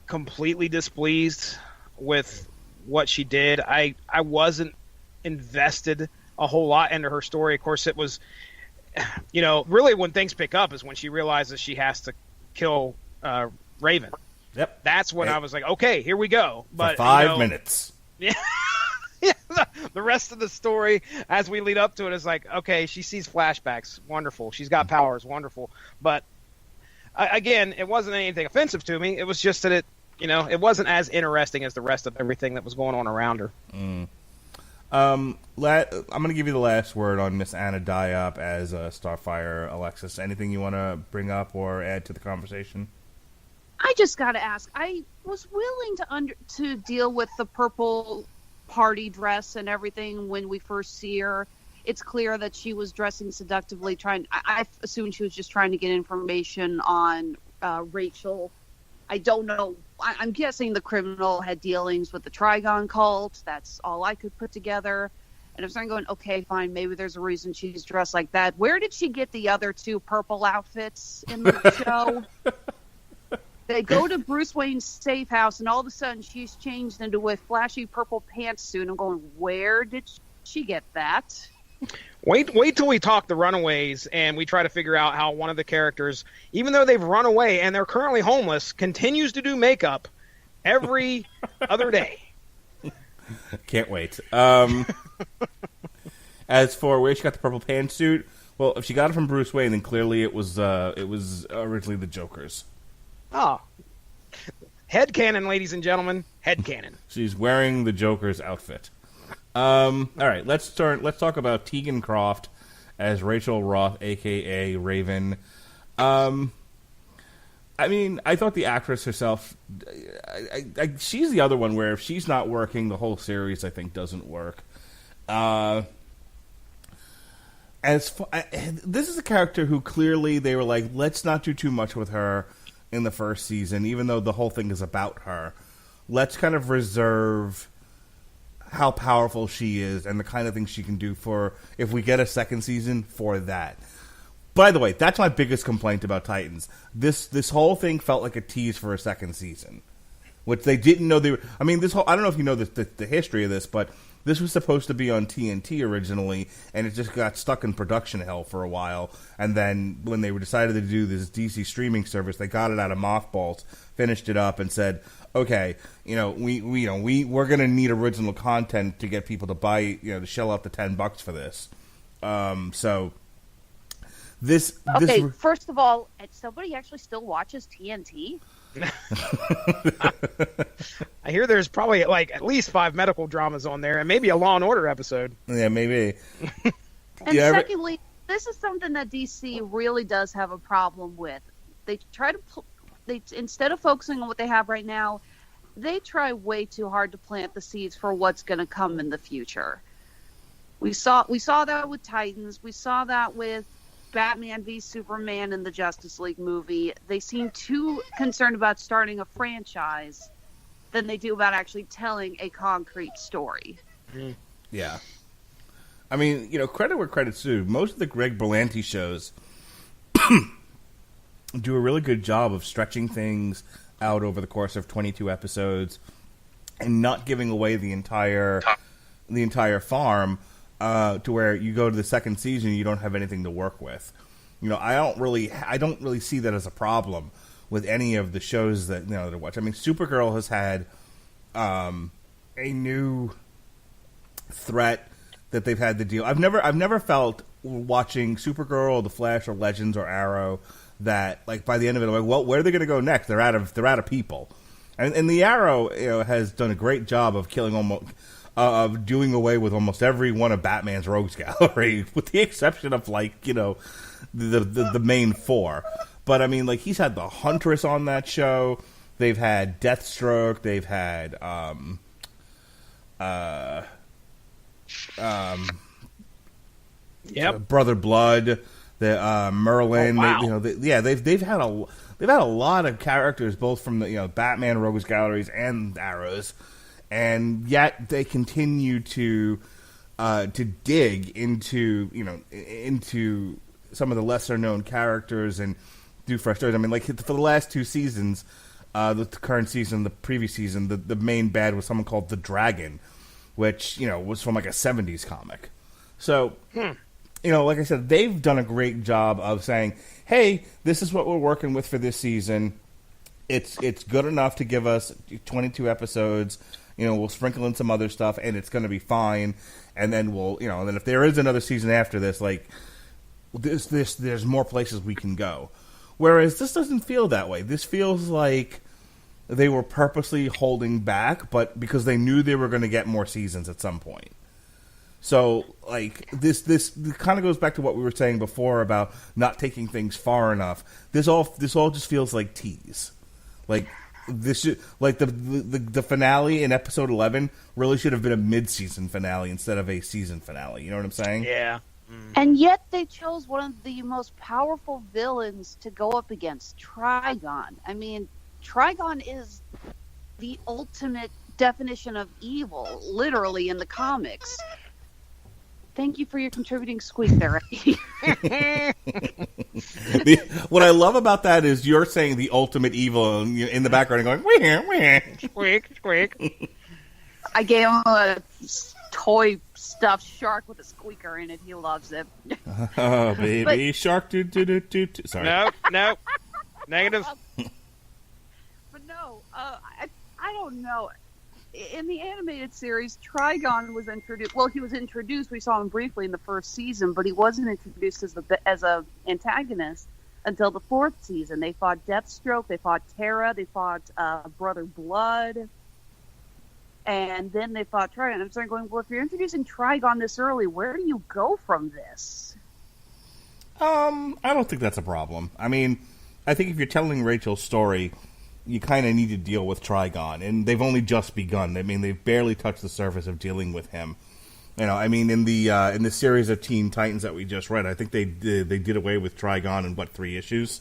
completely displeased with what she did. I wasn't invested a whole lot into her story. Of course, it was, really when things pick up is when she realizes she has to kill Raven. Yep. That's when I was like, okay, here we go. But for 5 minutes. Yeah. The rest of the story, as we lead up to it, is like, okay, she sees flashbacks. Wonderful. She's got powers. Wonderful. But, again, it wasn't anything offensive to me. It was just that it wasn't as interesting as the rest of everything that was going on around her. I'm going to give you the last word on Miss Anna Diop as Starfire. Alexis, anything you want to bring up or add to the conversation? I just got to ask. I was willing to deal with the purple party dress and everything when we first see her. It's clear that she was dressing seductively. I assumed she was just trying to get information on Rachel. I don't know. I'm guessing the criminal had dealings with the Trigon cult. That's all I could put together. And I'm starting going, okay, fine, maybe there's a reason she's dressed like that. Where did she get the other 2 purple outfits in the show? They go to Bruce Wayne's safe house, and all of a sudden she's changed into a flashy purple pantsuit. I'm going, where did she get that? Wait till we talk the Runaways and we try to figure out how one of the characters, even though they've run away and they're currently homeless, continues to do makeup every other day. Can't wait. As for where she got the purple pantsuit, well, if she got it from Bruce Wayne, then clearly it was originally the Joker's. Oh. Headcanon, ladies and gentlemen. Headcanon. She's wearing the Joker's outfit. All right, let's talk about Teagan Croft as Rachel Roth, a.k.a. Raven. I mean, I thought the actress herself, she's the other one where if she's not working, the whole series, I think, doesn't work. This is a character who clearly they were like, let's not do too much with her in the first season, even though the whole thing is about her. Let's kind of reserve how powerful she is and the kind of things she can do for, if we get a second season, for that. By the way, that's my biggest complaint about Titans. This whole thing felt like a tease for a second season, which they didn't know they were. I mean, I don't know if you know the history of this, but this was supposed to be on TNT originally, and it just got stuck in production hell for a while. And then when they decided to do this DC streaming service, they got it out of mothballs, finished it up, and said, okay, we're going to need original content to get people to buy, to shell out the $10 for this. First of all, somebody actually still watches TNT? I hear there's probably at least 5 medical dramas on there and maybe a Law and Order episode. Yeah, maybe. And secondly, this is something that DC really does have a problem with. They try to instead of focusing on what they have right now, they try way too hard to plant the seeds for what's going to come in the future. We saw that with Titans. We saw that with Batman v Superman in the Justice League movie. They seem too concerned about starting a franchise than they do about actually telling a concrete story. Yeah. I mean, credit where credit's due. Most of the Greg Berlanti shows do a really good job of stretching things out over the course of 22 episodes and not giving away the entire farm to where you go to the second season and you don't have anything to work with. I don't really see that as a problem with any of the shows that that I watch. I mean, Supergirl has had a new threat that they've had to deal. I've never felt watching Supergirl, The Flash, or Legends or Arrow that like by the end of it, I'm like, well, where are they going to go next? They're out of people, and the Arrow has done a great job of of doing away with almost every one of Batman's rogues gallery, with the exception of the main four. But I mean, like he's had the Huntress on that show. They've had Deathstroke. They've had Brother Blood, the Merlin. Oh, wow. They've had a lot of characters, both from the Batman rogues galleries and Arrows, and yet they continue to dig into some of the lesser known characters and do fresh stories. I mean, like for the last two seasons, the current season, the previous season, the main bad was someone called the Dragon, which was from like a 70s comic. So, like I said, they've done a great job of saying, "Hey, this is what we're working with for this season. It's good enough to give us 22 episodes. We'll sprinkle in some other stuff, and it's going to be fine. And then and then if there is another season after this, like there's more places we can go." Whereas this doesn't feel that way. This feels like they were purposely holding back, but because they knew they were going to get more seasons at some point. So, like, this kind of goes back to what we were saying before about not taking things far enough. This all just feels like tease. Like the finale in episode 11 really should have been a mid-season finale instead of a season finale. You know what I'm saying? Yeah. And yet they chose one of the most powerful villains to go up against, Trigon. I mean, Trigon is the ultimate definition of evil, literally, in the comics. Thank you for your contributing squeak there. What I love about that is you're saying the ultimate evil in the background and going, wah, Squeak, squeak. I gave him a toy stuffed shark with a squeaker in it. He loves it. Oh, baby, shark, do. Sorry. No. Negative. But no, I don't know. In the animated series, Trigon was introduced. Well, he was introduced. We saw him briefly in the first season, but he wasn't introduced as a antagonist until the fourth season. They fought Deathstroke, they fought Terra, they fought Brother Blood, and then they fought Trigon. I'm starting going, well, if you're introducing Trigon this early, where do you go from this? I don't think that's a problem. I mean, I think if you're telling Rachel's story, you kind of need to deal with Trigon, and they've only just begun. I mean, they've barely touched the surface of dealing with him. I mean, in the series of Teen Titans that we just read, I think they did away with Trigon in 3 issues.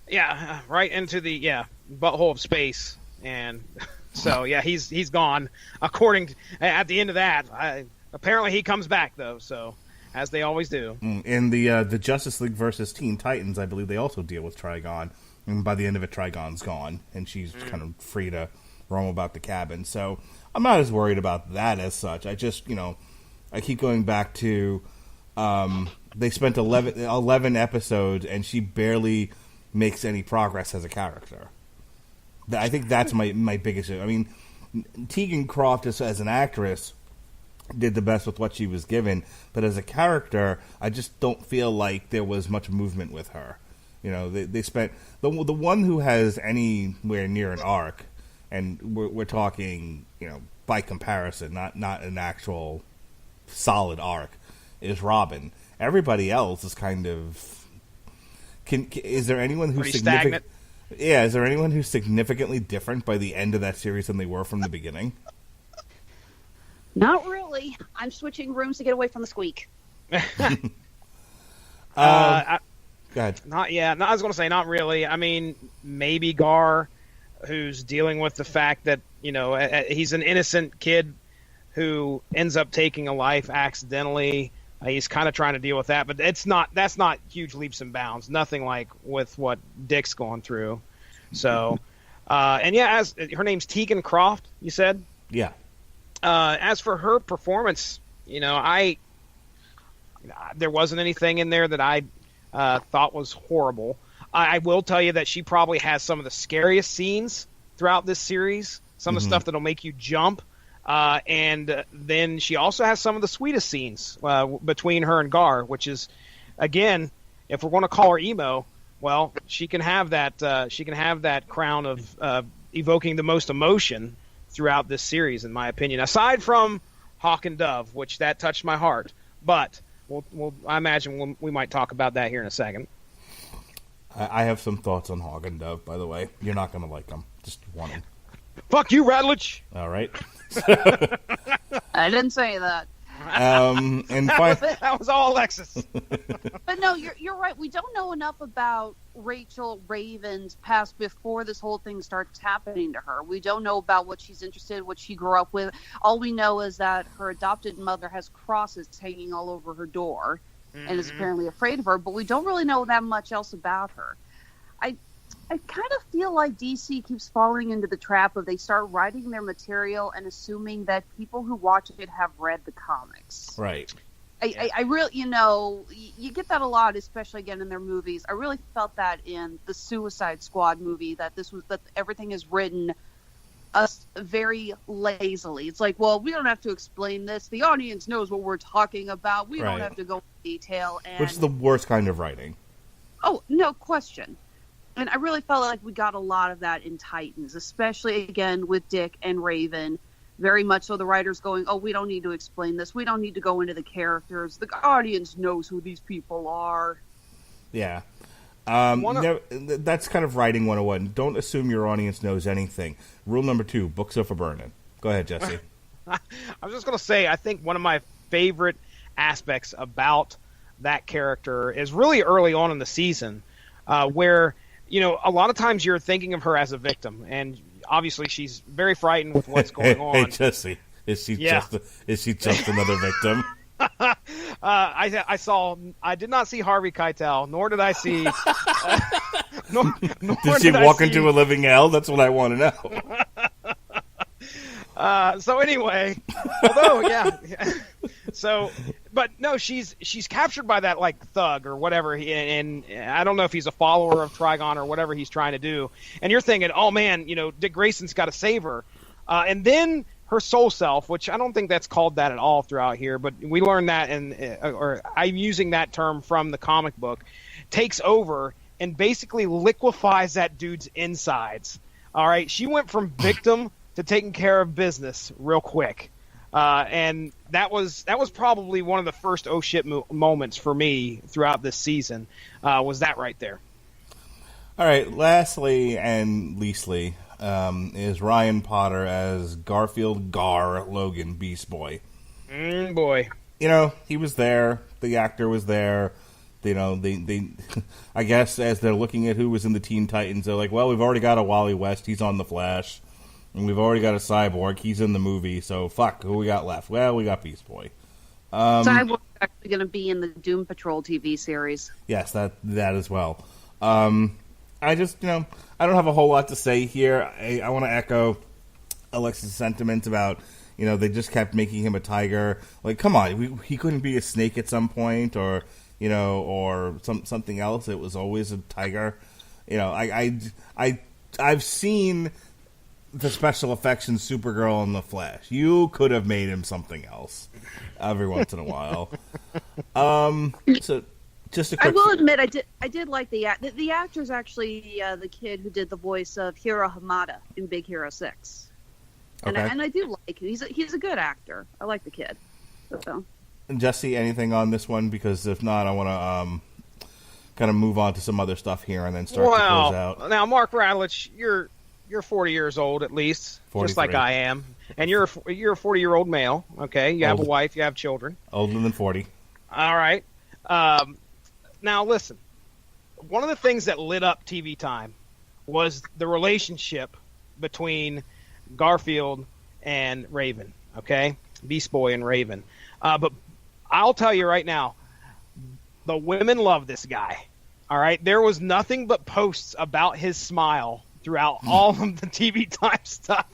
Yeah, right into the butthole of space, and so he's gone. According to, at the end of that, apparently he comes back though. So as they always do. In the Justice League versus Teen Titans, I believe they also deal with Trigon. And by the end of it, Trigon's gone, and she's kind of free to roam about the cabin. So I'm not as worried about that as such. I just, I keep going back to they spent 11 episodes, and she barely makes any progress as a character. I think that's my biggest issue. I mean, Teagan Croft, as an actress, did the best with what she was given, but as a character, I just don't feel like there was much movement with her. They spent the one who has anywhere near an arc, and we're talking, by comparison, not an actual solid arc, is Robin. Everybody else is kind of Is there anyone who's stagnant? Yeah, is there anyone who's significantly different by the end of that series than they were from the beginning? Not really. I'm switching rooms to get away from the squeak. Go ahead. I was going to say not really. I mean, maybe Gar, who's dealing with the fact that, he's an innocent kid who ends up taking a life accidentally. He's kind of trying to deal with that, but that's not huge leaps and bounds. Nothing like with what Dick's going through. So, as her name's Teagan Croft, you said? Yeah. As for her performance, there wasn't anything in there that I thought was horrible. I will tell you that she probably has some of the scariest scenes throughout this series, some of the stuff that'll make you jump. And then she also has some of the sweetest scenes between her and Gar, which is, again, if we're going to call her emo, well, she can have that. She can have that crown of evoking the most emotion throughout this series, in my opinion. Aside from Hawk and Dove, which that touched my heart, but I imagine we might talk about that here in a second. I have some thoughts on Hawk and Dove, by the way. You're not going to like them. Just warning. Fuck you, Rattledge! All right. I didn't say that. That was all Alexis. But no, you're right. We don't know enough about Rachel Raven's past before this whole thing starts happening to her. We don't know about what she's interested in, what she grew up with. All we know is that her adopted mother has crosses hanging all over her door and is apparently afraid of her, but we don't really know that much else about her. I kind of feel like DC keeps falling into the trap of they start writing their material and assuming that people who watch it have read the comics. Right. I really, you get that a lot, especially again in their movies. I really felt that in the Suicide Squad movie, that everything is written very lazily. It's like, well, we don't have to explain this. The audience knows what we're talking about. We don't have to go into detail. Which is the worst kind of writing. Oh, no question. And I really felt like we got a lot of that in Titans, especially, again, with Dick and Raven. Very much so the writers going, oh, we don't need to explain this. We don't need to go into the characters. The audience knows who these people are. Yeah. That's kind of writing 101. Don't assume your audience knows anything. Rule number 2, books are for burning. Go ahead, Jesse. I was just going to say, I think one of my favorite aspects about that character is really early on in the season, where a lot of times you're thinking of her as a victim, and obviously she's very frightened with what's going on. Hey, Jesse, is she just another victim? I did not see Harvey Keitel, nor did I see. Did she walk into a living hell? That's what I want to know. So anyway, although but no, she's captured by that like thug or whatever, and I don't know if he's a follower of Trigon or whatever he's trying to do. And you're thinking, oh man, Dick Grayson's got to save her, and then her soul self, which I don't think that's called that at all throughout here, but we learned that, or I'm using that term from the comic book, takes over and basically liquefies that dude's insides. All right, she went from victim to taking care of business real quick. And that was probably one of the first oh shit moments for me throughout this season, was that right there. All right, lastly and leastly is Ryan Potter as Garfield Logan Beast Boy. Boy. He was there. The actor was there. They I guess as they're looking at who was in the Teen Titans, they're like, well, we've already got a Wally West. He's on The Flash. And we've already got a Cyborg. He's in the movie, so fuck, who we got left? Well, we got Beast Boy. Cyborg's actually going to be in the Doom Patrol TV series. Yes, that as well. I just, I don't have a whole lot to say here. I want to echo Alexis' sentiments about, they just kept making him a tiger. Like, come on, he couldn't be a snake at some point, or something else. It was always a tiger. I've seen the special effects in Supergirl and The Flash. You could have made him something else every once in a while. So just a quick... I will admit, I did like the actor's actually the kid who did the voice of Hiro Hamada in Big Hero 6. And, okay. And I do like him. He's a good actor. I like the kid. So. Jesse, anything on this one? Because if not, I want to kind of move on to some other stuff here and then start to close out. Now, Mark Radulich, you're 40 years old at least, 43. Just like I am, and you're a 40-year-old male. Okay, you have a wife, you have children. Older than 40. All right. Now listen, one of the things that lit up TV time was the relationship between Garfield and Raven. Okay, Beast Boy and Raven. But I'll tell you right now, the women love this guy. All right, there was nothing but posts about his smile throughout all of the TV time stuff.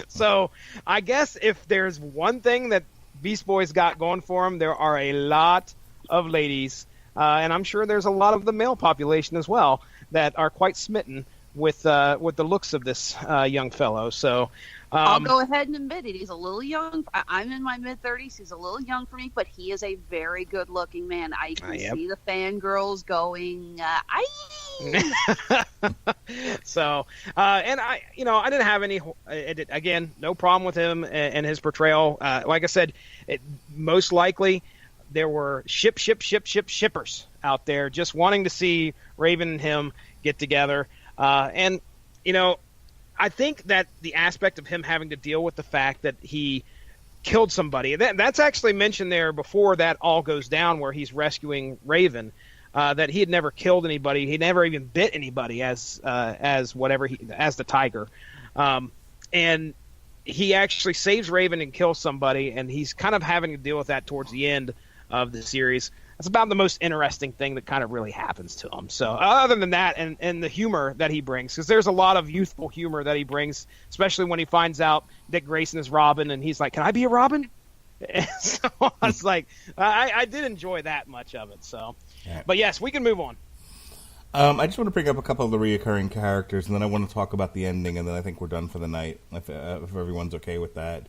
So I guess if there's one thing that Beast Boy's got going for him, there are a lot of ladies, and I'm sure there's a lot of the male population as well that are quite smitten with the looks of this young fellow. So I'll go ahead and admit it. He's a little young. I'm in my mid-30s. He's a little young for me, but he is a very good-looking man. I can see the fangirls going, So, and I didn't have any, again, no problem with him and his portrayal. Like I said, most likely there were shippers out there just wanting to see Raven and him get together. And, I think that the aspect of him having to deal with the fact that he killed somebody, that's actually mentioned there before that all goes down, where he's rescuing Raven, that he had never killed anybody. He never even bit anybody as the tiger. And he actually saves Raven and kills somebody, and he's kind of having to deal with that towards the end of the series. That's about the most interesting thing that kind of really happens to him. So other than that, and the humor that he brings, because there's a lot of youthful humor that he brings, especially when he finds out Dick Grayson is Robin, and he's like, "Can I be a Robin?" And so I was like, I did enjoy that much of it. So, but yes, we can move on. I just want to bring up a couple of the reoccurring characters, and then I want to talk about the ending, and then I think we're done for the night, if everyone's okay with that.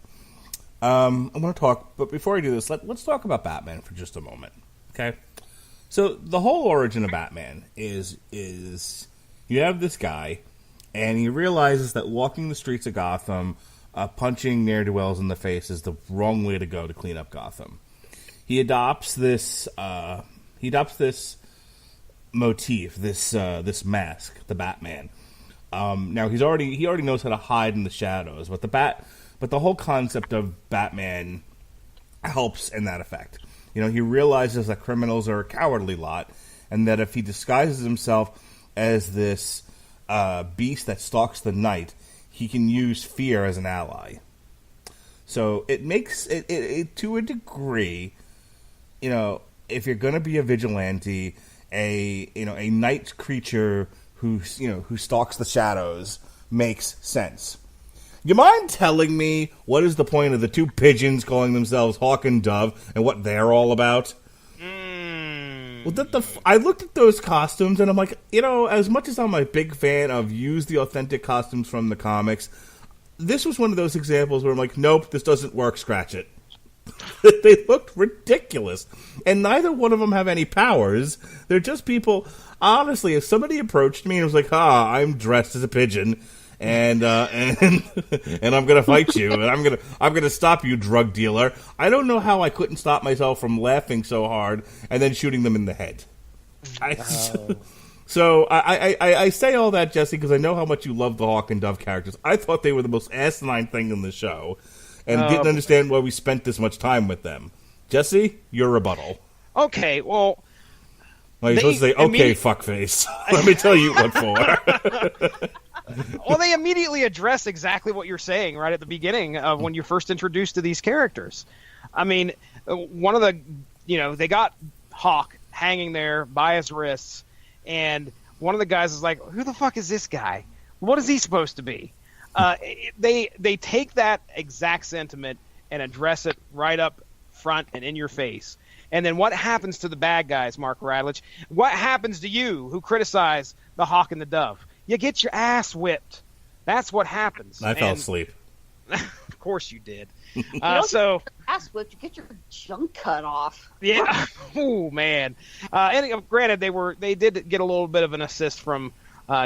I want to talk, but before I do this, let's talk about Batman for just a moment. Okay, so the whole origin of Batman is you have this guy, and he realizes that walking the streets of Gotham, punching ne'er-do-wells in the face is the wrong way to go to clean up Gotham. He adopts this motif, this mask, the Batman. Now he already knows how to hide in the shadows, but the whole concept of Batman helps in that effect. He realizes that criminals are a cowardly lot, and that if he disguises himself as this beast that stalks the night, he can use fear as an ally. So it makes it to a degree, if you're going to be a vigilante, a night creature who stalks the shadows makes sense. You mind telling me what is the point of the two pigeons calling themselves Hawk and Dove and what they're all about? Well, I looked at those costumes and I'm like, as much as I'm a big fan of use the authentic costumes from the comics, this was one of those examples where I'm like, nope, this doesn't work, scratch it. They looked ridiculous. And neither one of them have any powers. They're just people. Honestly, if somebody approached me and was like, I'm dressed as a pigeon, and I'm gonna fight you, and I'm gonna stop you, drug dealer. I don't know how I couldn't stop myself from laughing so hard and then shooting them in the head. So I say all that, Jesse, because I know how much you love the Hawk and Dove characters. I thought they were the most asinine thing in the show, and didn't understand why we spent this much time with them. Jesse, your rebuttal. Okay, well. You're supposed to say, okay, fuckface. Let me tell you what for. Well, they immediately address exactly what you're saying right at the beginning of when you're first introduced to these characters. I mean, one of the, they got Hawk hanging there by his wrists, and one of the guys is like, who the fuck is this guy? What is he supposed to be? They take that exact sentiment and address it right up front and in your face. And then what happens to the bad guys, Mark Radulich? What happens to you who criticize the Hawk and the Dove? You get your ass whipped. That's what happens. I fell asleep. Of course you did. So ass whipped, you get your junk cut off. Yeah. Oh man. And granted, they did get a little bit of an assist from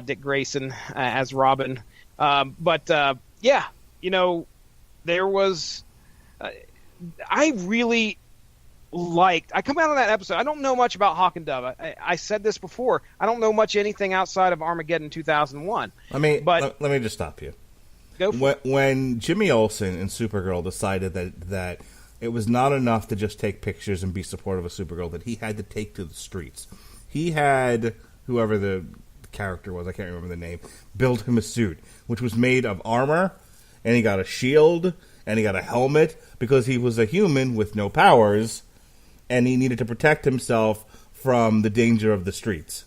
Dick Grayson as Robin. But there was. I really I come out of that episode, I don't know much about Hawk and Dove. I said this before. I don't know much anything outside of Armageddon 2001. Let me just stop you. Go for it. When Jimmy Olsen and Supergirl decided that it was not enough to just take pictures and be supportive of Supergirl, that he had to take to the streets. He had, whoever the character was, I can't remember the name, build him a suit, which was made of armor, and he got a shield, and he got a helmet, because he was a human with no powers, and he needed to protect himself from the danger of the streets.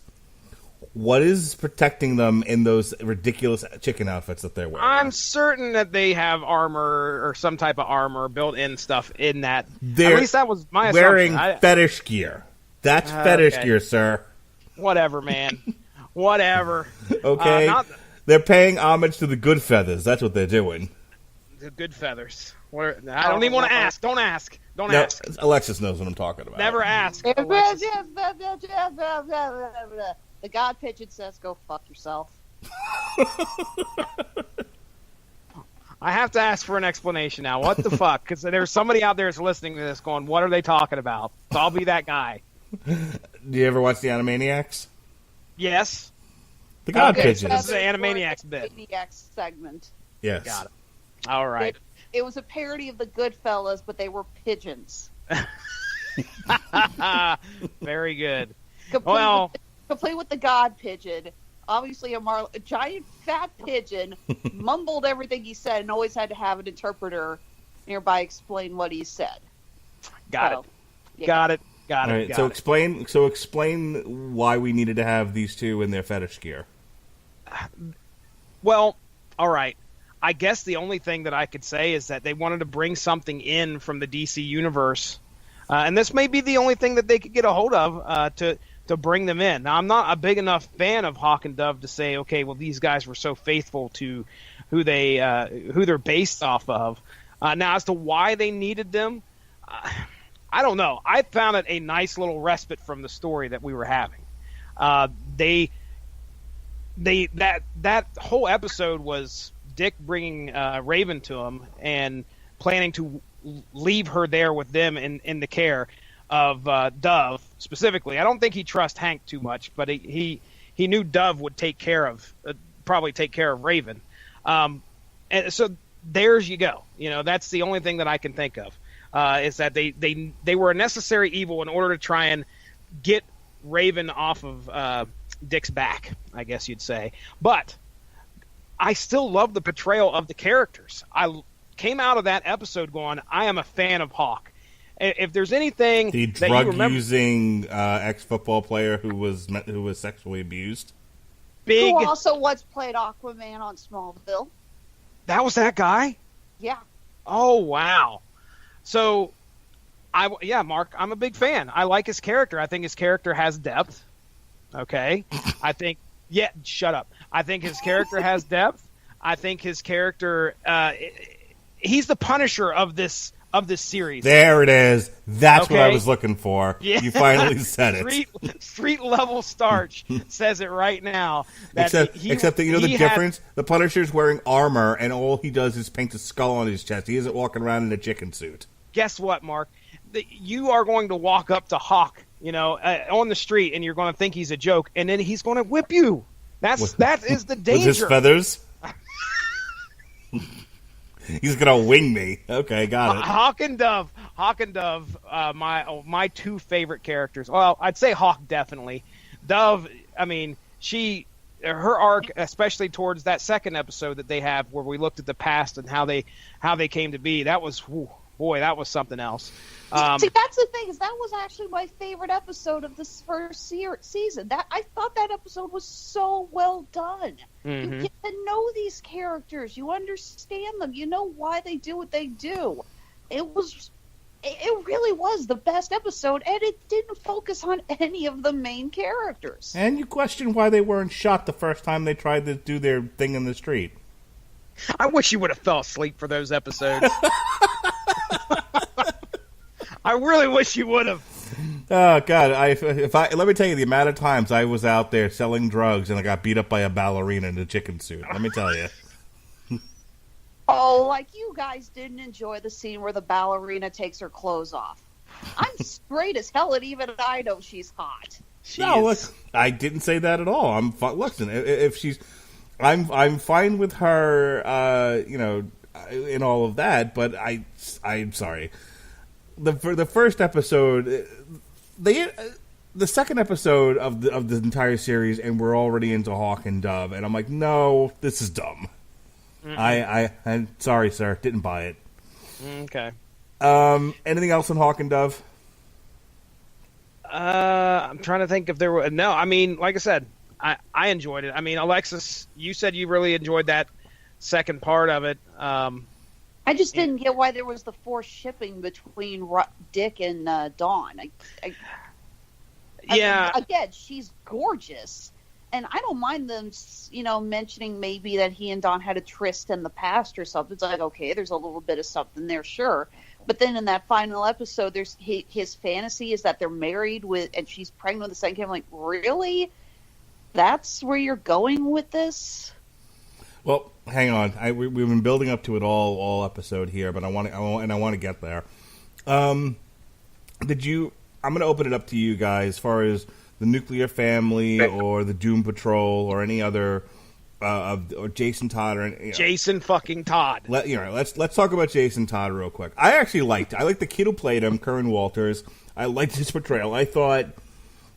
What is protecting them in those ridiculous chicken outfits that they're wearing? I'm certain that they have armor or some type of armor, built-in stuff in that. They're at least that was my wearing assumption. fetish gear. That's fetish gear, sir. Whatever, man. Whatever. Okay. They're paying homage to the good feathers. That's what they're doing. The good feathers. I don't even want to ask. Don't ask. Don't ask. Alexis knows what I'm talking about. Never ask. The God Pigeon says, "Go fuck yourself." I have to ask for an explanation now. What the fuck? Because there's somebody out there that's listening to this going, "What are they talking about?" So I'll be that guy. Do you ever watch the Animaniacs? Yes. The God Pigeons. This is the Animaniacs bit. Animaniacs segment. Yes. Got it. All right. It was a parody of the Goodfellas, but they were pigeons. Very good. Complete with the God Pigeon. Obviously, a giant fat pigeon mumbled everything he said and always had to have an interpreter nearby explain what he said. Got it. All right, so explain why we needed to have these two in their fetish gear. Well, all right. I guess the only thing that I could say is that they wanted to bring something in from the DC universe, and this may be the only thing that they could get a hold of to bring them in. Now, I'm not a big enough fan of Hawk and Dove to say, okay, well, these guys were so faithful to who they're based off of. Now, as to why they needed them, I don't know. I found it a nice little respite from the story that we were having. That whole episode was Dick bringing Raven to him and planning to leave her there with them in the care of Dove specifically. I don't think he trusts Hank too much, but he knew Dove would probably take care of Raven. And so there's you go. You know, that's the only thing that I can think of is that they were a necessary evil in order to try and get Raven off of Dick's back, I guess you'd say. But I still love the portrayal of the characters. I came out of that episode going, I am a fan of Hawk. If there's anything the that you remember, drug-using ex-football player who was sexually abused, who also once played Aquaman on Smallville. That was that guy? Yeah. Oh, wow. So, Mark, I'm a big fan. I like his character. I think his character has depth. Okay? Shut up. I think his character has depth. I think his character, he's the Punisher of this series. There it is. That's what I was looking for. Yeah. You finally said it. Street level starch says it right now. Except that you know the difference? The Punisher's wearing armor, and all he does is paint a skull on his chest. He isn't walking around in a chicken suit. Guess what, Mark? You are going to walk up to Hawk, on the street, and you're going to think he's a joke, and then he's going to whip you. That is the danger. With his feathers? He's going to wing me. Okay, got it. Hawk and Dove, my two favorite characters. Well, I'd say Hawk definitely. Dove, I mean, her arc, especially towards that second episode that they have where we looked at the past and how they came to be, that was, that was something else. See, that's the thing, is that was actually my favorite episode of this first season. I thought that episode was so well done. Mm-hmm. You get to know these characters. You understand them. You know why they do what they do. It really was the best episode, and it didn't focus on any of the main characters. And you question why they weren't shot the first time they tried to do their thing in the street. I wish you would have fell asleep for those episodes. I really wish you would have. Oh God! Let me tell you the amount of times I was out there selling drugs and I got beat up by a ballerina in a chicken suit. Let me tell you. Oh, like you guys didn't enjoy the scene where the ballerina takes her clothes off. I'm straight as hell, and even I know she's hot. No, look, I didn't say that at all. Listen, if she's, I'm fine with her, in all of that. But I'm sorry. For the first episode, the second episode of the entire series, and we're already into Hawk and Dove, and I'm like, no, this is dumb. I'm sorry, sir, didn't buy it. Okay. Anything else on Hawk and Dove? I'm trying to think if there were. No, I mean, like I said, I enjoyed it. I mean, Alexis, you said you really enjoyed that second part of it. I just didn't get why there was the forced shipping between Dick and Dawn. Yeah. I mean, again, she's gorgeous, and I don't mind them, mentioning maybe that he and Dawn had a tryst in the past or something. It's like, okay, there's a little bit of something there, sure. But then in that final episode, there's his fantasy is that they're married and she's pregnant with the second kid. I'm like, really? That's where you're going with this? Well, hang on. We've been building up to it all episode here, but I want to get there. I'm going to open it up to you guys as far as the Nuclear Family or the Doom Patrol or any other or Jason Todd or Jason fucking Todd. Let's talk about Jason Todd real quick. I liked the kid who played him, Curran Walters. I liked his portrayal. I thought,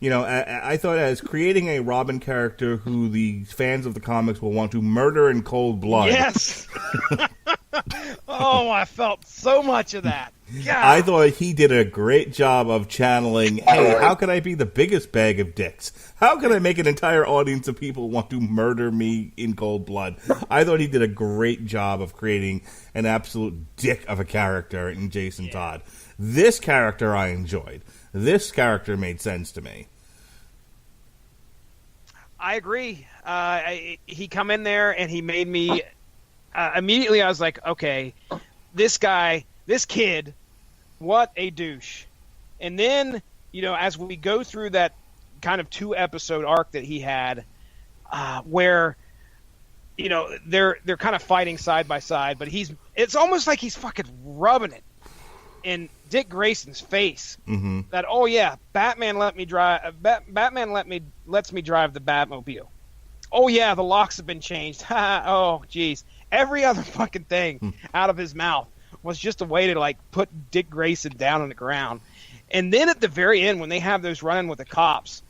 I thought as creating a Robin character who the fans of the comics will want to murder in cold blood. Yes. Oh, I felt so much of that. God. I thought he did a great job of channeling, hey, how can I be the biggest bag of dicks? How can I make an entire audience of people want to murder me in cold blood? I thought he did a great job of creating an absolute dick of a character in Jason Todd. This character I enjoyed. This character made sense to me. I agree. He come in there and he made me... immediately I was like, okay, this kid, what a douche. And then, as we go through that kind of 2-episode arc that he had, where, they're kind of fighting side by side, but it's almost like he's fucking rubbing it in Dick Grayson's face. Mm-hmm. That, oh yeah, Batman lets me drive the Batmobile. Oh yeah, the locks have been changed. Oh geez. Every other fucking thing out of his mouth was just a way to put Dick Grayson down on the ground. And then at the very end, when they have those run-in with the cops,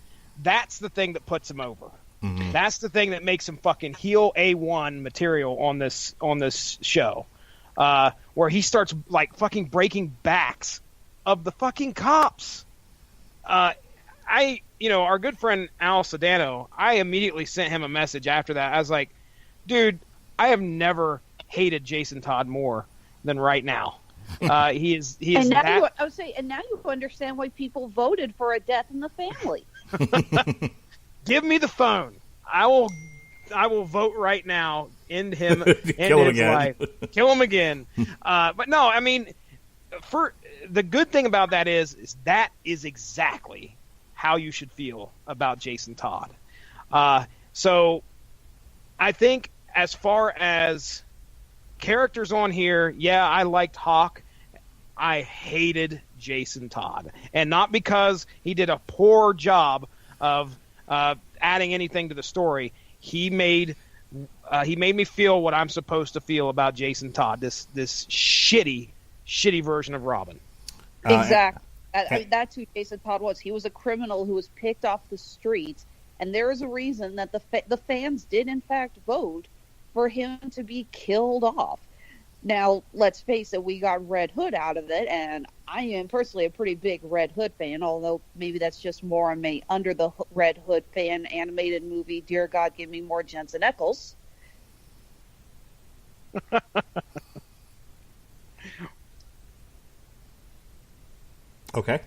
that's the thing that puts him over. Mm-hmm. That's the thing that makes him fucking heel A1 material on this show, where he starts fucking breaking backs of the fucking cops. Our good friend Al Sedano, I immediately sent him a message after that. I was like, dude, I have never hated Jason Todd more than right now. He is. And now and now you understand why people voted for a death in the family. Give me the phone. I will vote right now. End him. Kill him again. Life. Kill him again. But no, I mean, for the good thing about that is that is exactly how you should feel about Jason Todd. So I think as far as characters on here, yeah, I liked Hawk. I hated Jason Todd. And not because he did a poor job of adding anything to the story. He made me feel what I'm supposed to feel about Jason Todd, this shitty version of Robin. Exactly. That's who Jason Todd was. He was a criminal who was picked off the streets, and there is a reason that the fans did in fact vote for him to be killed off. Now, let's face it, we got Red Hood out of it, and I am personally a pretty big Red Hood fan, although maybe that's just more on me. Under the Red Hood fan animated movie, Dear God, Give Me More Jensen Ackles. Okay.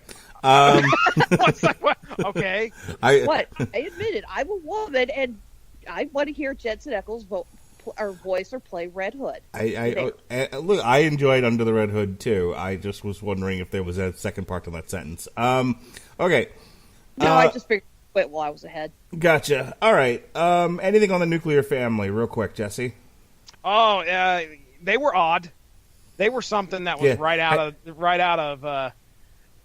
Okay. I admit it. I'm a woman, and I want to hear Jensen Ackles voice or play Red Hood. Look, I enjoyed Under the Red Hood too. I just was wondering if there was a second part to that sentence. Okay. No, I just figured quit while I was ahead. Gotcha. All right. Anything on the Nuclear Family, real quick, Jesse? Oh, they were odd. They were something that was right out of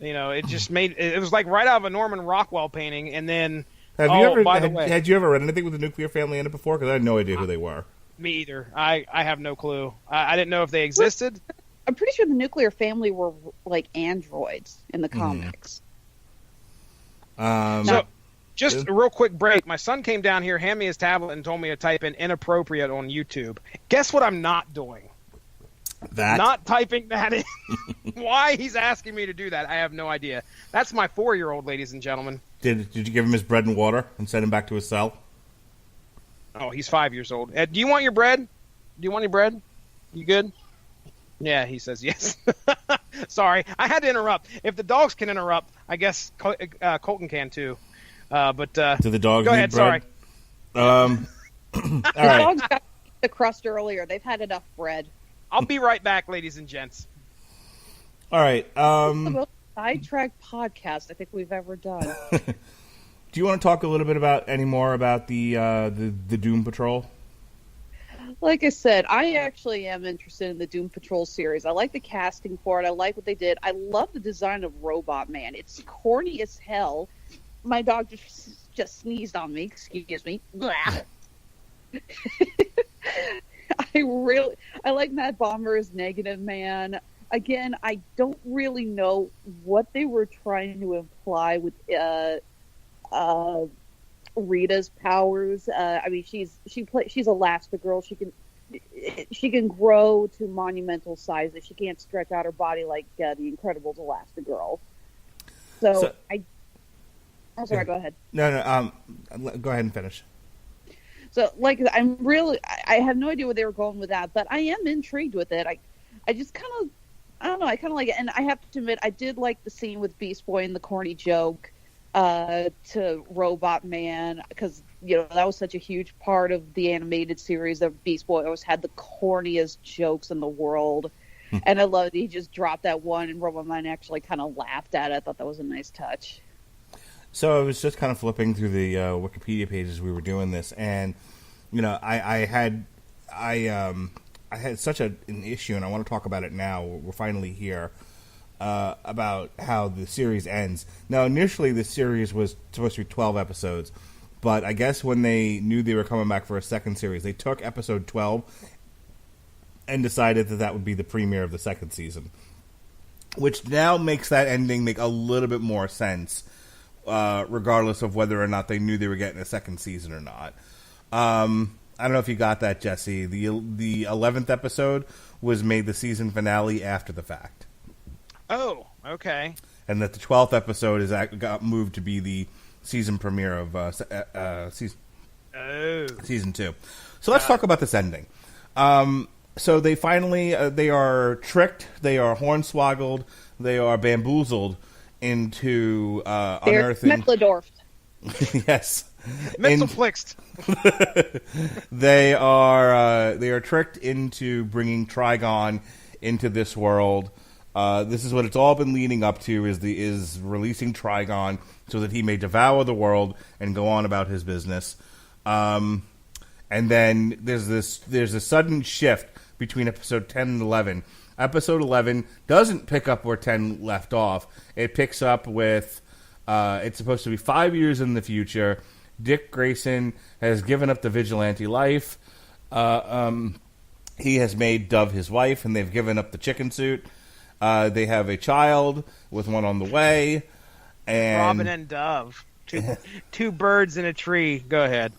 It just made it was like right out of a Norman Rockwell painting. And then, had you ever read anything with the nuclear family in it before? Because I had no idea who they were. Me either. I have no clue. I didn't know if they existed. I'm pretty sure the nuclear family were like androids in the comics. So, just a real quick break. My son came down here, handed me his tablet, and told me to type in inappropriate on YouTube. Guess what I'm not doing? Not typing that in. Why he's asking me to do that, I have no idea. That's my 4-year-old, ladies and gentlemen. Did you give him his bread and water and send him back to his cell? Oh, he's 5 years old. Do you want your bread? Do you want your bread? You good? Yeah, he says yes. Sorry, I had to interrupt. If the dogs can interrupt, I guess Colton can too. But do the dogs go need ahead, bread? Sorry. All The right. dogs got the crust earlier. They've had enough bread. I'll be right back, ladies and gents. All right. The most sidetracked podcast I think we've ever done. Do you want to talk a little bit any more about the Doom Patrol? Like I said, I actually am interested in the Doom Patrol series. I like the casting for it. I like what they did. I love the design of Robot Man. It's corny as hell. My dog just sneezed on me. Excuse me. I like Matt Bomber as Negative Man. Again, I don't really know what they were trying to imply with Rita's powers. I mean, she's Elastigirl. She can grow to monumental sizes. She can't stretch out her body like the Incredibles Elastigirl. I'm sorry. Go ahead. No. Go ahead and finish. So, I have no idea where they were going with that, but I am intrigued with it. I just kind of, I don't know. I kind of like it, and I have to admit, I did like the scene with Beast Boy and the corny joke to Robot Man, because that was such a huge part of the animated series. That Beast Boy always had the corniest jokes in the world, and I loved he just dropped that one, and Robot Man actually kind of laughed at it. I thought that was a nice touch. So I was just kind of flipping through the Wikipedia pages we were doing this, and I had such an issue, and I want to talk about it now. We're finally here. About how the series ends. Now, initially, the series was supposed to be 12 episodes, but I guess when they knew they were coming back for a second series, they took episode 12 and decided that would be the premiere of the second season, which now makes that ending make a little bit more sense, regardless of whether or not they knew they were getting a second season or not. I don't know if you got that, Jesse. The 11th episode was made the season finale after the fact. Oh, okay. And that the 12th episode got moved to be the season premiere of season 2. So let's talk about this ending. So they finally they are tricked, they are hornswoggled, they are bamboozled into unearthing. Metzledorf. Yes. Metzelflixt. They are tricked into bringing Trigon into this world. This is what it's all been leading up to: is releasing Trigon so that he may devour the world and go on about his business. And then there's a sudden shift between episode 10 and 11. Episode 11 doesn't pick up where 10 left off. It picks up with it's supposed to be 5 years in the future. Dick Grayson has given up the vigilante life. He has made Dove his wife, and they've given up the chicken suit. They have a child with one on the way. And Robin and Dove. Two birds in a tree. Go ahead.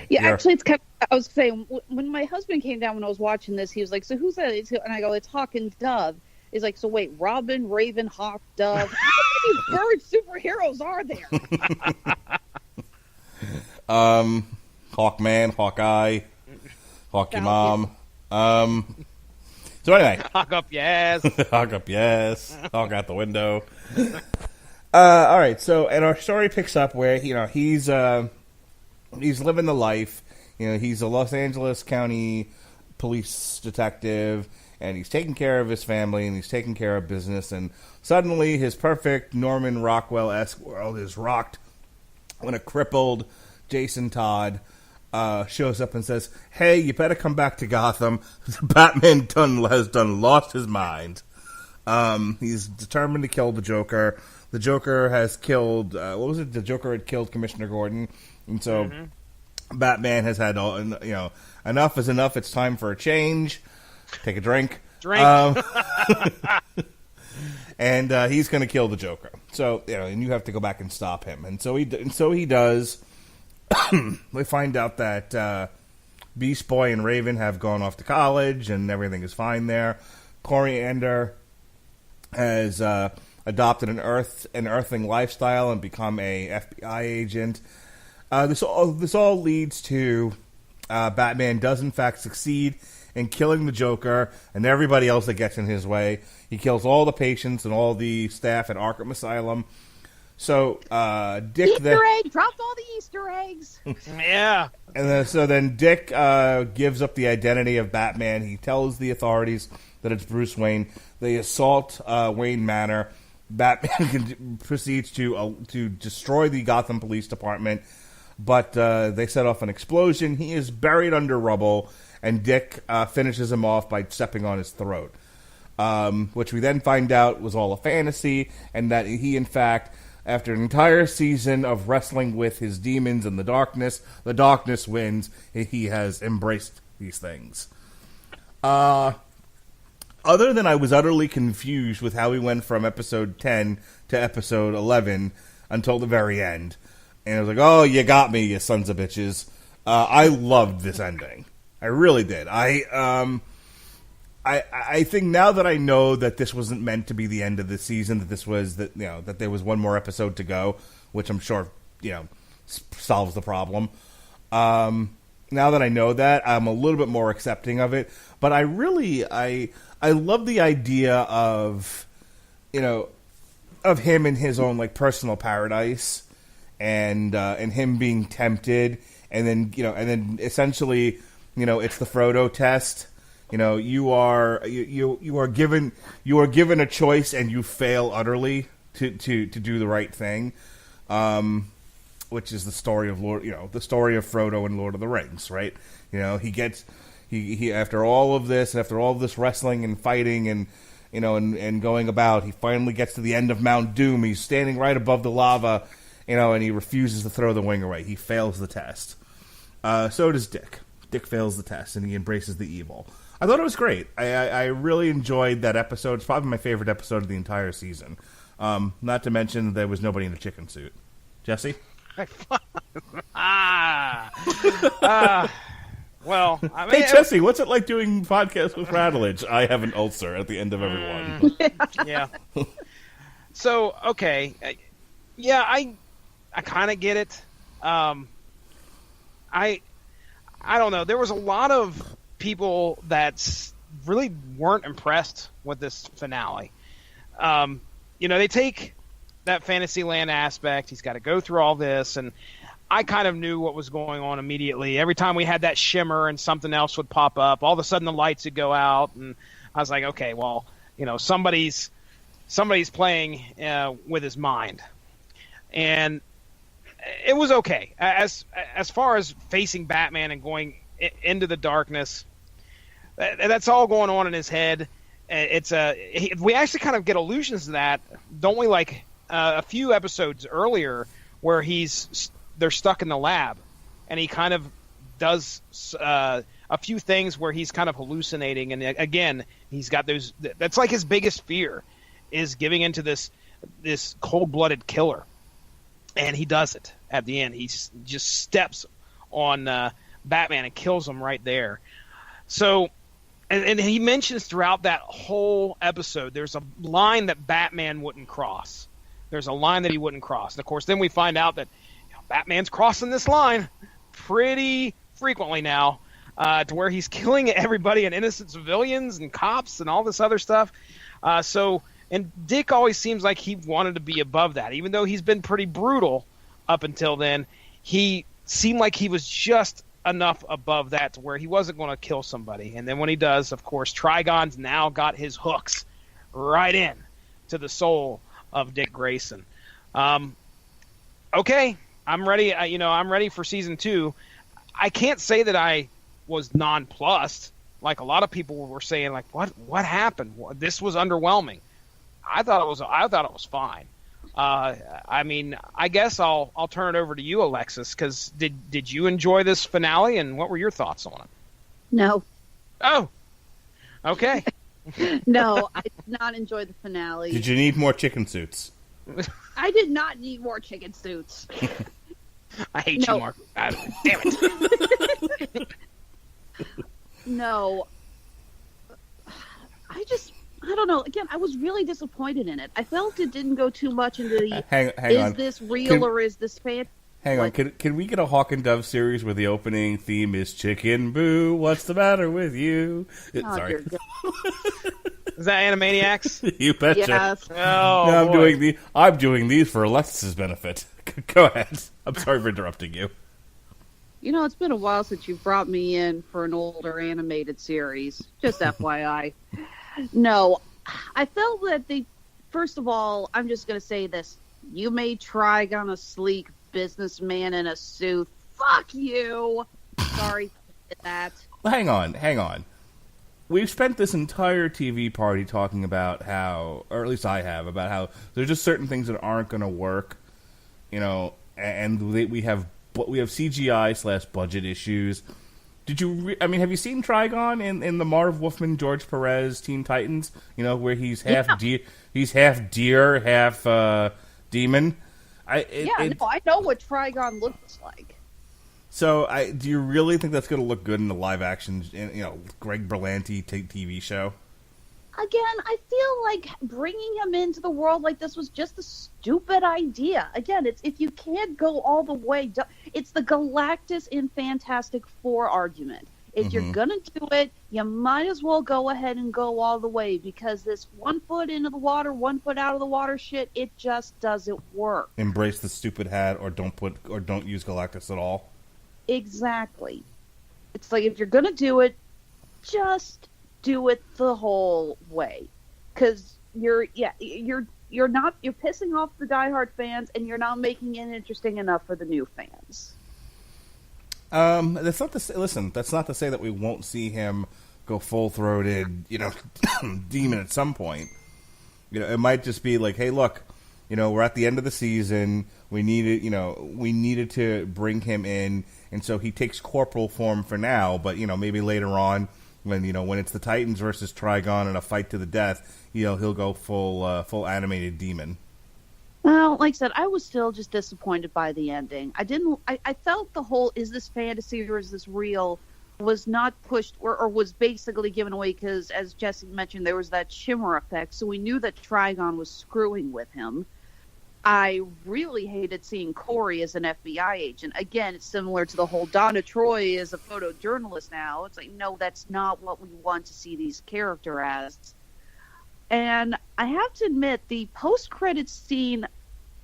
Yeah, actually, it's kind of, I was saying, when my husband came down when I was watching this, he was like, so who's that? And I go, it's Hawk and Dove. He's like, so wait, Robin, Raven, Hawk, Dove. How many bird superheroes are there? Hawkman, Hawkeye, Hawk your mom. So anyway. Hawk up your ass. Hawk up your ass. Hawk out the window. All right, so, and our story picks up where, he's living the life. He's a Los Angeles County police detective, and he's taking care of his family, and he's taking care of business, and suddenly his perfect Norman Rockwell-esque world is rocked when a crippled Jason Todd shows up and says, hey, you better come back to Gotham. Batman has lost his mind. He's determined to kill the Joker. The Joker has killed, the Joker had killed Commissioner Gordon. And so Batman has had, enough is enough. It's time for a change. Take a drink. And he's going to kill the Joker. So, and you have to go back and stop him. And so he does. We find out that Beast Boy and Raven have gone off to college, and everything is fine there. Coriander has adopted an earthling lifestyle and become a FBI agent. This all leads to Batman does in fact succeed in killing the Joker and everybody else that gets in his way. He kills all the patients and all the staff at Arkham Asylum. So Dick Easter egg dropped all the Easter eggs. Yeah. And then Dick gives up the identity of Batman. He tells the authorities that it's Bruce Wayne. They assault Wayne Manor. Batman proceeds to destroy the Gotham Police Department, but they set off an explosion. He is buried under rubble, and Dick finishes him off by stepping on his throat, which we then find out was all a fantasy, and that he, in fact, after an entire season of wrestling with his demons and the darkness wins. He has embraced these things. Other than I was utterly confused with how he went from episode 10 to episode 11 until the very end. And I was like, oh, you got me, you sons of bitches. I loved this ending. I really did. I think now that I know that this wasn't meant to be the end of the season, that this was that there was one more episode to go, which I'm sure solves the problem. Now that I know that, I'm a little bit more accepting of it. But I love the idea of of him in his own personal paradise, and him being tempted, and then essentially it's the Frodo test. You are given a choice and you fail utterly to do the right thing, which is the story of the story of Frodo in Lord of the Rings, right? He after all of this wrestling and fighting and going about, he finally gets to the end of Mount Doom. He's standing right above the lava, and he refuses to throw the wing away. He fails the test. So does Dick. Dick fails the test, and he embraces the evil. I thought it was great. I really enjoyed that episode. It's probably my favorite episode of the entire season. Not to mention there was nobody in a chicken suit. Jesse? Well, I mean, hey, Jesse, what's it like doing podcasts with Rattledge? I have an ulcer at the end of every one. Yeah. So, okay. Yeah, I kind of get it. I don't know. There was a lot of people that really weren't impressed with this finale. They take that Fantasyland aspect. He's got to go through all this, and I kind of knew what was going on immediately. Every time we had that shimmer and something else would pop up, all of a sudden the lights would go out, and I was like, okay, well, somebody's playing with his mind. And it was okay. As far as facing Batman and going into the darkness, that's all going on in his head. We actually kind of get allusions to that, don't we? Like a few episodes earlier, where they're stuck in the lab, and he kind of does a few things where he's kind of hallucinating, and again, he's got those. That's like his biggest fear, is giving into this cold-blooded killer, and he does it at the end. He just steps on Batman and kills him right there. So, and he mentions throughout that whole episode, there's a line that Batman wouldn't cross. There's a line that he wouldn't cross, and of course, then we find out that Batman's crossing this line pretty frequently now, to where he's killing everybody and innocent civilians and cops and all this other stuff. And Dick always seems like he wanted to be above that. Even though he's been pretty brutal up until then, he seemed like he was just enough above that to where he wasn't going to kill somebody. And then when he does, of course, Trigon's now got his hooks right in to the soul of Dick Grayson. Okay. I'm ready. I'm ready for season 2. I can't say that I was nonplussed, like a lot of people were saying. Like, what happened? This was underwhelming. I thought it was fine. I mean, I guess I'll turn it over to you, Alexis, because did you enjoy this finale, and what were your thoughts on it? No. Oh, okay. No, I did not enjoy the finale. Did you need more chicken suits? I did not need more chicken suits. I hate you, Mark. Damn it. No. I don't know. Again, I was really disappointed in it. I felt it didn't go too much into the hang is on. This real or is this fan? Hang on. Can we get a Hawk and Dove series where the opening theme is Chicken Boo? What's the matter with you? Sorry. Is that Animaniacs? You betcha. Yes. Oh, no, I'm doing these for Alexis's benefit. Go ahead. I'm sorry for interrupting you. You know, it's been a while since you brought me in for an older animated series. Just FYI. No, I felt that first of all, I'm just going to say this. You made Trigon a sleek businessman in a suit. Fuck you. Sorry for that. Hang on. We've spent this entire TV party talking about how, or at least I have, about how there's just certain things that aren't going to work, you know, and we have CGI/budget issues. Did you? Have you seen Trigon in the Marv Wolfman, George Perez Teen Titans? You know, where he's half deer, half demon. I know what Trigon looks like. So, do you really think that's going to look good in the live action, Greg Berlanti TV show? Again, I feel like bringing him into the world like this was just a stupid idea. Again, it's if you can't go all the way, it's the Galactus in Fantastic Four argument. If you're going to do it, you might as well go ahead and go all the way, because this 1 foot into the water, 1 foot out of the water shit, it just doesn't work. Embrace the stupid hat, or don't use Galactus at all. Exactly. It's like, if you're going to do it, just do it the whole way, because you're pissing off the diehard fans, and you're not making it interesting enough for the new fans. That's not to say. Listen, that's not to say that we won't see him go full-throated, demon at some point. It might just be like, hey, look, we're at the end of the season. We needed to bring him in, and so he takes corporal form for now. But maybe later on, when it's the Titans versus Trigon in a fight to the death, he'll go full animated demon. Well, like I said, I was still just disappointed by the ending. I felt the whole is this fantasy or is this real was not pushed or was basically given away because, as Jesse mentioned, there was that shimmer effect. So we knew that Trigon was screwing with him. I really hated seeing Corey as an FBI agent. Again, it's similar to the whole Donna Troy is a photojournalist now. It's like, no, that's not what we want to see these characters as. And I have to admit, the post-credits scene,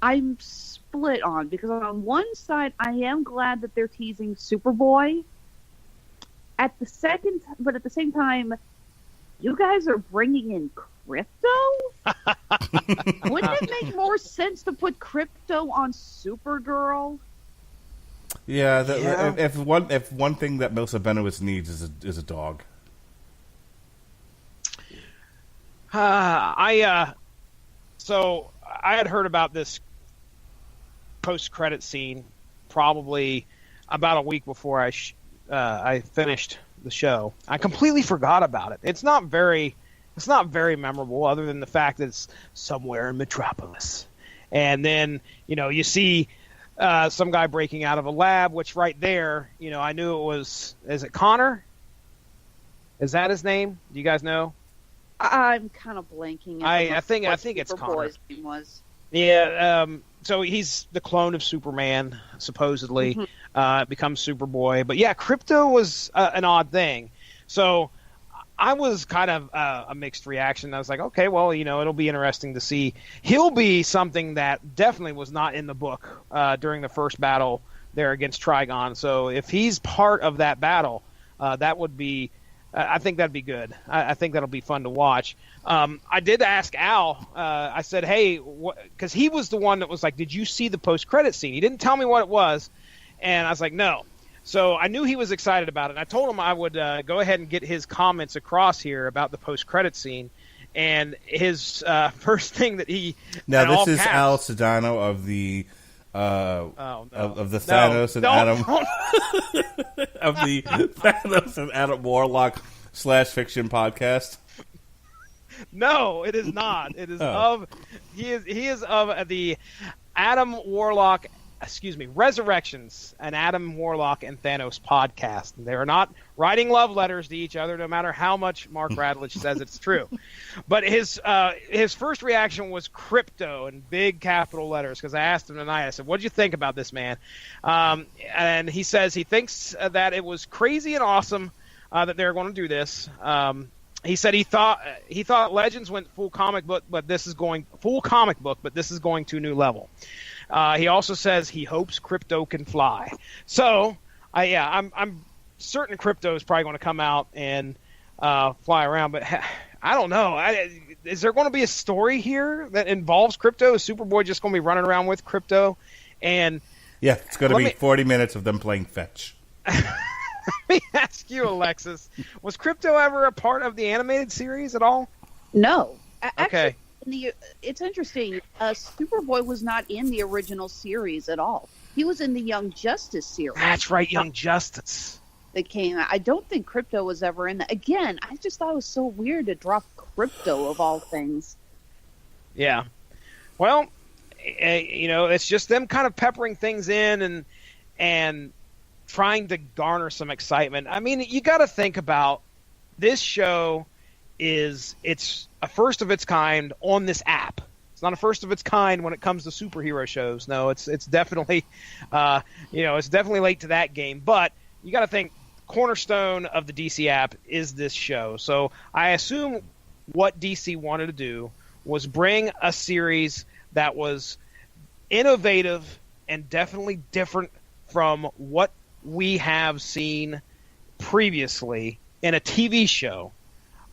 I'm split on, because on one side, I am glad that they're teasing Superboy. But at the same time, you guys are bringing in Crypto? Wouldn't it make more sense to put Crypto on Supergirl? Yeah. If one thing that Melissa Benoist needs is a dog. So I had heard about this post-credit scene probably about a week before I finished the show. I completely forgot about it. It's not very memorable, other than the fact that it's somewhere in Metropolis. And then, you see some guy breaking out of a lab, which right there, I knew it was, is it Connor? Is that his name? Do you guys know? I'm kind of blanking. I think it's Connor. Name was. Yeah, so he's the clone of Superman, supposedly, becomes Superboy. But yeah, Crypto was an odd thing. So I was kind of a mixed reaction. I was like, okay, well, it'll be interesting to see. He'll be something that definitely was not in the book during the first battle there against Trigon. So if he's part of that battle, that would be... I think that'd be good. I think that'll be fun to watch. I did ask Al. I said, hey, because he was the one that was like, did you see the post-credit scene? He didn't tell me what it was, and I was like, no. So I knew he was excited about it. And I told him I would go ahead and get his comments across here about the post-credit scene. and his first thing that he now this is caps, Al Sedano of the of the Thanos and don't. Adam of the Thanos and Adam Warlock / fiction podcast. No, it is not. It is of he is of the Adam Warlock, Resurrections, an Adam Warlock and Thanos podcast. They are not writing love letters to each other, no matter how much Mark Radlich says it's true. But his first reaction was crypto in big capital letters, because I asked him tonight. I said, "What did you think about this, man?" And he says he thinks that it was crazy and awesome that they're going to do this. He said he thought Legends went full comic book, but this is going to a new level. He also says he hopes crypto can fly. So, I'm certain crypto is probably going to come out and fly around. But I don't know. Is there going to be a story here that involves crypto? Is Superboy just going to be running around with crypto? And yeah, it's going to be 40 minutes of them playing fetch. Let me ask you, Alexis, was crypto ever a part of the animated series at all? No. Okay. Actually, it's interesting. Superboy was not in the original series at all. He was in the Young Justice series. That's right, Young Justice. That came out. I don't think crypto was ever in that. Again, I just thought it was so weird to drop crypto of all things. Yeah. Well, it's just them kind of peppering things in and trying to garner some excitement. I mean, you got to think about this show it's a first of its kind on this app. It's not a first of its kind when it comes to superhero shows. No, it's definitely, it's definitely late to that game. But you got to think cornerstone of the DC app is this show. So I assume what DC wanted to do was bring a series that was innovative and definitely different from what we have seen previously in a TV show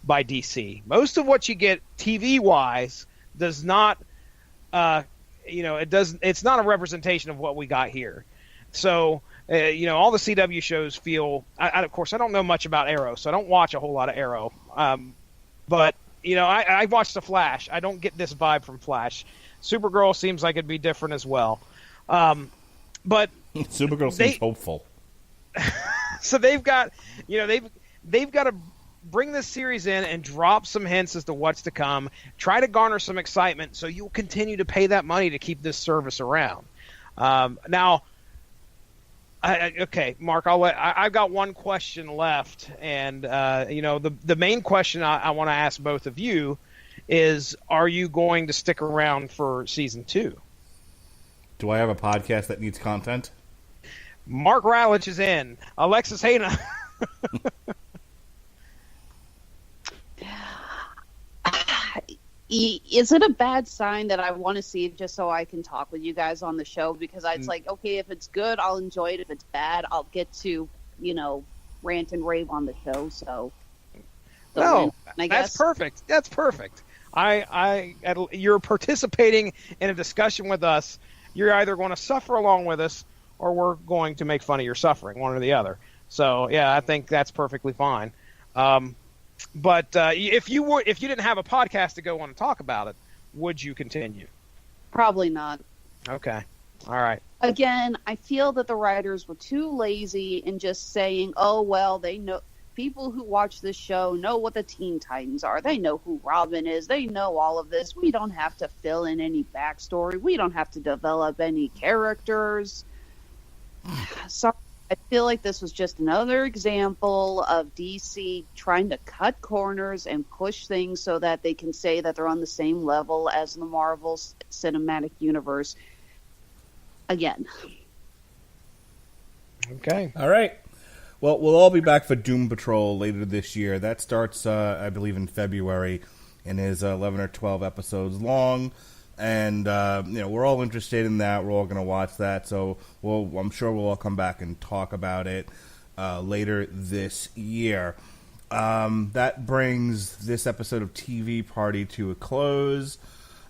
by DC. Most of what you get TV-wise does not, it's not a representation of what we got here. So, all the CW shows feel, of course, I don't know much about Arrow, so I don't watch a whole lot of Arrow. But, I watched The Flash. I don't get this vibe from Flash. Supergirl seems like it'd be different as well. But Supergirl seems hopeful. So they've got to bring this series in and drop some hints as to what's to come. Try to garner some excitement so you'll continue to pay that money to keep this service around. Now, okay, Mark, I've got one question left, and the main question I want to ask both of you is: are you going to stick around for season 2? Do I have a podcast that needs content? Mark Radlich is in. Alexis Hayna. Is it a bad sign that I want to see it just so I can talk with you guys on the show? Because it's like, okay, if it's good, I'll enjoy it. If it's bad, I'll get to, rant and rave on the show. So, no, that's perfect. That's perfect. You're participating in a discussion with us. You're either going to suffer along with us, or we're going to make fun of your suffering, one or the other. So, yeah, I think that's perfectly fine. But if you didn't have a podcast to go on and talk about it, would you continue? Probably not. Okay. All right. Again, I feel that the writers were too lazy in just saying, oh, well, they know. People who watch this show know what the Teen Titans are. They know who Robin is. They know all of this. We don't have to fill in any backstory. We don't have to develop any characters. So I feel like this was just another example of DC trying to cut corners and push things so that they can say that they're on the same level as the Marvel Cinematic Universe. Again. Okay. All right. Well, we'll all be back for Doom Patrol later this year. That starts, I believe, in February and is 11 or 12 episodes long. And, we're all interested in that. We're all going to watch that. So I'm sure we'll all come back and talk about it later this year. That brings this episode of TV Party to a close.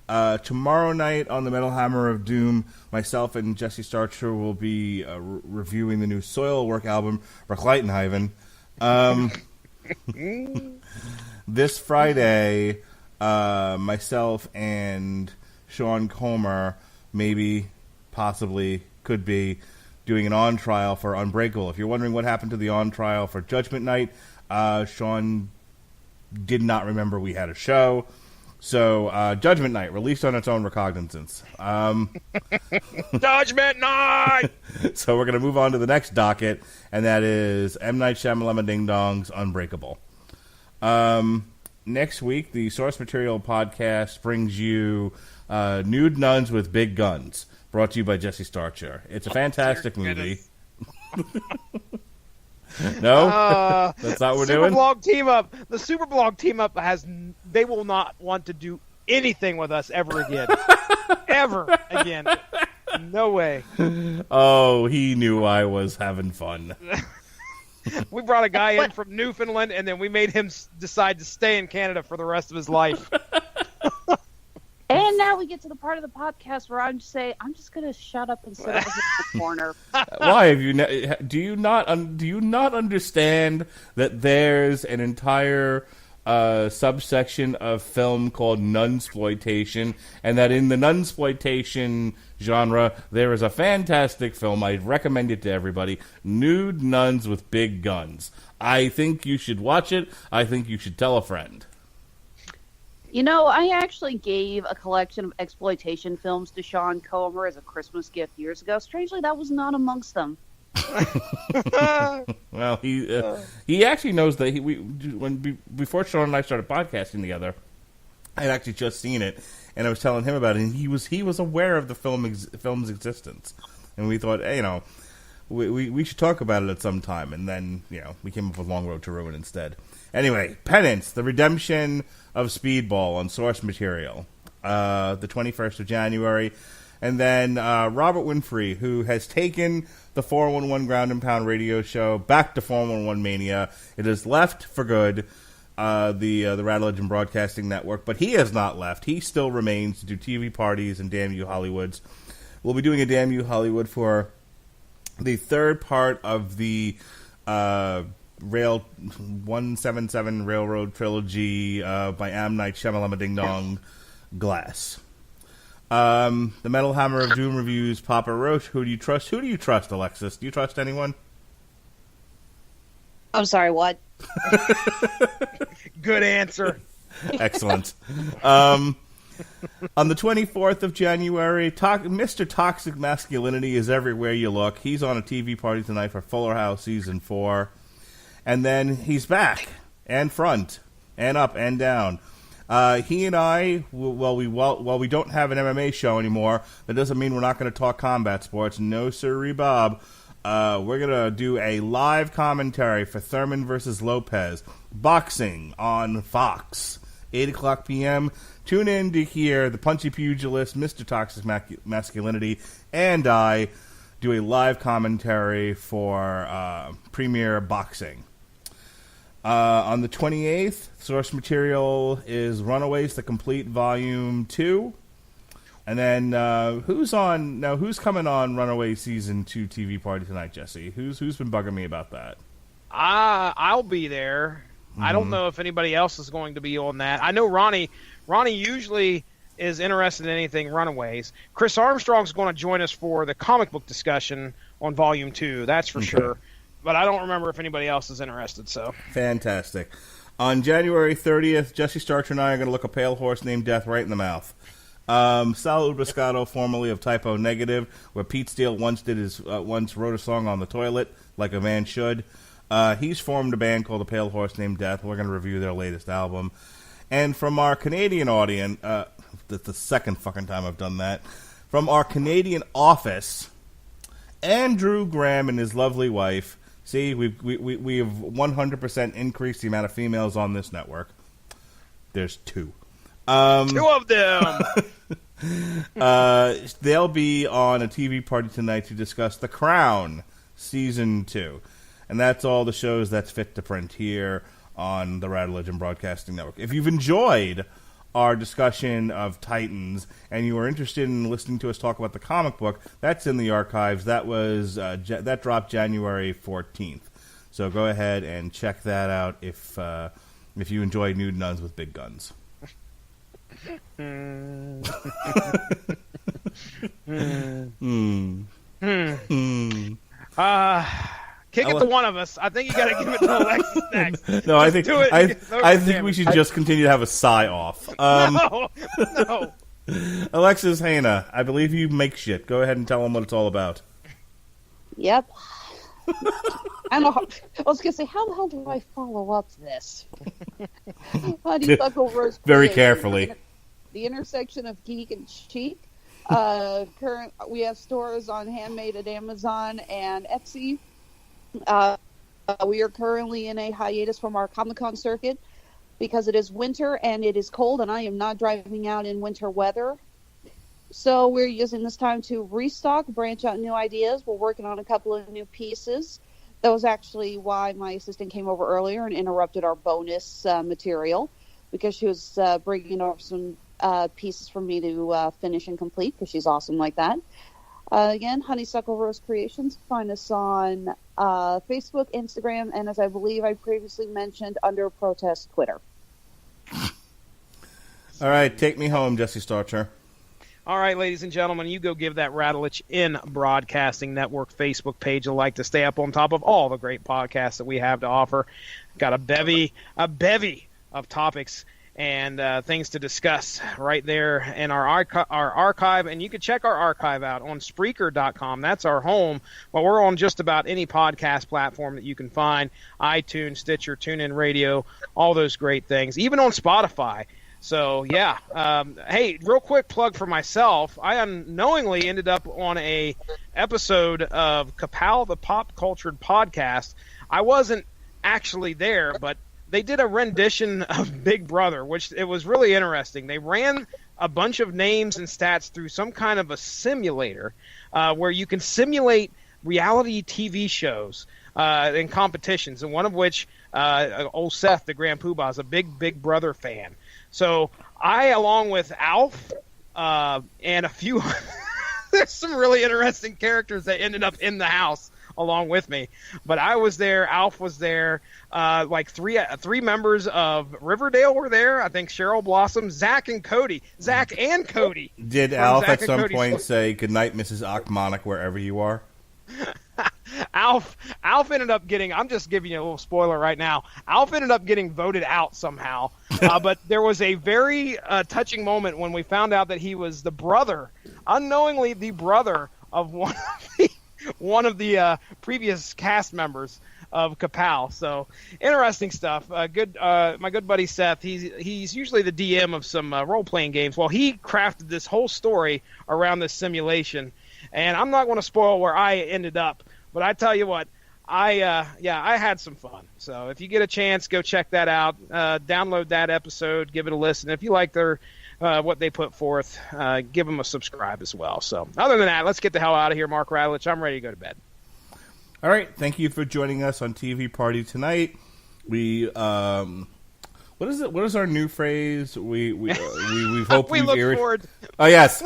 Tomorrow night on the Metal Hammer of Doom, myself and Jesse Starcher will be reviewing the new Soilwork album, Verkleitenhaven. This Friday, myself and Sean Comer possibly could be doing an on trial for Unbreakable. If you're wondering what happened to the on trial for Judgment Night, Sean did not remember we had a show. So, Judgment Night, released on its own recognizance. Judgment Night! So we're going to move on to the next docket, and that is M. Night Shyamalan Ding Dong's Unbreakable. Next week, the Source Material podcast brings you Nude Nuns with Big Guns, brought to you by Jesse Starcher. It's a fantastic movie. No? That's not what we're doing? The Superblog team up they will not want to do anything with us ever again. Ever again. No way. Oh, he knew I was having fun. We brought a guy in from Newfoundland, and then we made him decide to stay in Canada for the rest of his life. And now we get to the part of the podcast where I'm just going to shut up and sit over here in the corner. Why have you? Do you not understand that there's an entire subsection of film called nunsploitation, and that in the nunsploitation genre there is a fantastic film. I recommend it to everybody: Nude Nuns with Big Guns. I think you should watch it. I think you should tell a friend. You know, I actually gave a collection of exploitation films to Sean Comer as a Christmas gift years ago. Strangely, that was not amongst them. Well, he actually knows that before Sean and I started podcasting together, I had actually just seen it, and I was telling him about it, and he was aware of the film's existence, and we thought, hey, we should talk about it at some time, and then we came up with Long Road to Ruin instead. Anyway, Penance: The Redemption of Speedball on Source Material, the 21st of January. And then Robert Winfrey, who has taken the 411 Ground and Pound radio show back to 411 Mania. It has left for good, the Rattledge and Broadcasting Network, but he has not left. He still remains to do TV parties and Damn You Hollywoods. We'll be doing a Damn You Hollywood for the third part of the Rail 177 Railroad Trilogy by M. Night Shyamalan Ding Dong Glass. The Metal Hammer of Doom reviews Papa Roach. Who do you trust? Who do you trust, Alexis? Do you trust anyone? I'm sorry, what? Good answer. Excellent. On the 24th of January, Mr. Toxic Masculinity is everywhere you look. He's on a TV party tonight for Fuller House Season 4. And then he's back, and front, and up, and down. He and I, while we don't have an MMA show anymore, that doesn't mean we're not going to talk combat sports. No, sirree, Bob. We're going to do a live commentary for Thurman versus Lopez, boxing on Fox, 8 o'clock p.m. Tune in to hear the punchy pugilist, Mr. Toxic Masculinity, and I do a live commentary for Premier Boxing. On the 28th, Source Material is Runaways: The Complete Volume 2. And then who's coming on Runaways Season 2 TV party tonight, Jesse? Who's been bugging me about that? I'll be there. Mm-hmm. I don't know if anybody else is going to be on that. I know Ronnie usually is interested in anything Runaways. Chris Armstrong's going to join us for the comic book discussion on Volume 2, that's for sure. But I don't remember if anybody else is interested. So fantastic. On January 30th, Jesse Starcher and I are going to look a pale horse named Death right in the mouth. Sal Ubiscato, formerly of Typo Negative, where Pete Steele once wrote a song on the toilet, like a man should. He's formed a band called A Pale Horse Named Death. We're going to review their latest album. And from our Canadian audience, that's the second fucking time I've done that. From our Canadian office, Andrew Graham and his lovely wife. See, we have 100% increased the amount of females on this network. There's 2. 2 of them! They'll be on a TV party tonight to discuss The Crown Season 2. And that's all the shows that's fit to print here on the Rattledge and Broadcasting Network. If you've enjoyed our discussion of Titans and you are interested in listening to us talk about the comic book, that's in the archives. That was that dropped January 14th. So go ahead and check that out if you enjoy Nude Nuns with Big Guns. Kick it to one of us. I think you got to give it to Alexis next. No, I think we should just continue to have a sigh off. No. Alexis Hana, I believe you make shit. Go ahead and tell them what it's all about. Yep. I was going to say, how the hell do I follow up this? Honeysuckle Rose Very Creations, carefully. The intersection of geek and chic. We have stores on Handmade at Amazon and Etsy. We are currently in a hiatus from our Comic-Con circuit because it is winter and it is cold, and I am not driving out in winter weather. So we're using this time to restock, branch out new ideas. We're working on a couple of new pieces. That was actually why my assistant came over earlier and interrupted our bonus material, because she was bringing over some pieces for me to finish and complete, because she's awesome like that. Again, Honeysuckle Rose Creations. Find us on Facebook, Instagram, and as I believe I previously mentioned, under protest, Twitter. All right, take me home, Jesse Starcher. All right, ladies and gentlemen, you go give that Rattlich in Broadcasting Network Facebook page a like to stay up on top of all the great podcasts that we have to offer. Got a bevy of topics and things to discuss right there in our archive. And you can check our archive out on Spreaker.com. That's our home. But we're on just about any podcast platform that you can find. iTunes, Stitcher, TuneIn Radio, all those great things. Even on Spotify. So, yeah. Hey, real quick plug for myself. I unknowingly ended up on a episode of Kapow, the Pop Cultured Podcast. I wasn't actually there, but they did a rendition of Big Brother, which it was really interesting. They ran a bunch of names and stats through some kind of a simulator where you can simulate reality TV shows and competitions, and one of which old Seth, the Grand Poobah, is a big Brother fan. So I, along with Alf and a few – there's some really interesting characters that ended up in the house along with me. But I was there. Alf was there. Like three members of Riverdale were there. I think Cheryl Blossom, Zach and Cody. Did Alf at some point say, "Good night, Mrs. Achmonic, wherever you are"? Alf ended up getting – I'm just giving you a little spoiler right now. Alf ended up getting voted out somehow. But there was a very touching moment when we found out that he was unknowingly the brother of one of the previous cast members of Kapow. So interesting stuff. My good buddy Seth, he's usually the DM of some role-playing games. Well, he crafted this whole story around this simulation, and I'm not going to spoil where I ended up, but I tell you what, I had some fun. So if you get a chance, go check that out. Download that episode, give it a listen. If you like their what they put forth, give them a subscribe as well. So other than that, let's get the hell out of here, Mark Rattlich. I'm ready to go to bed. All right, thank you for joining us on TV Party tonight. We what is it? What is our new phrase? We hope we look forward. Oh yes.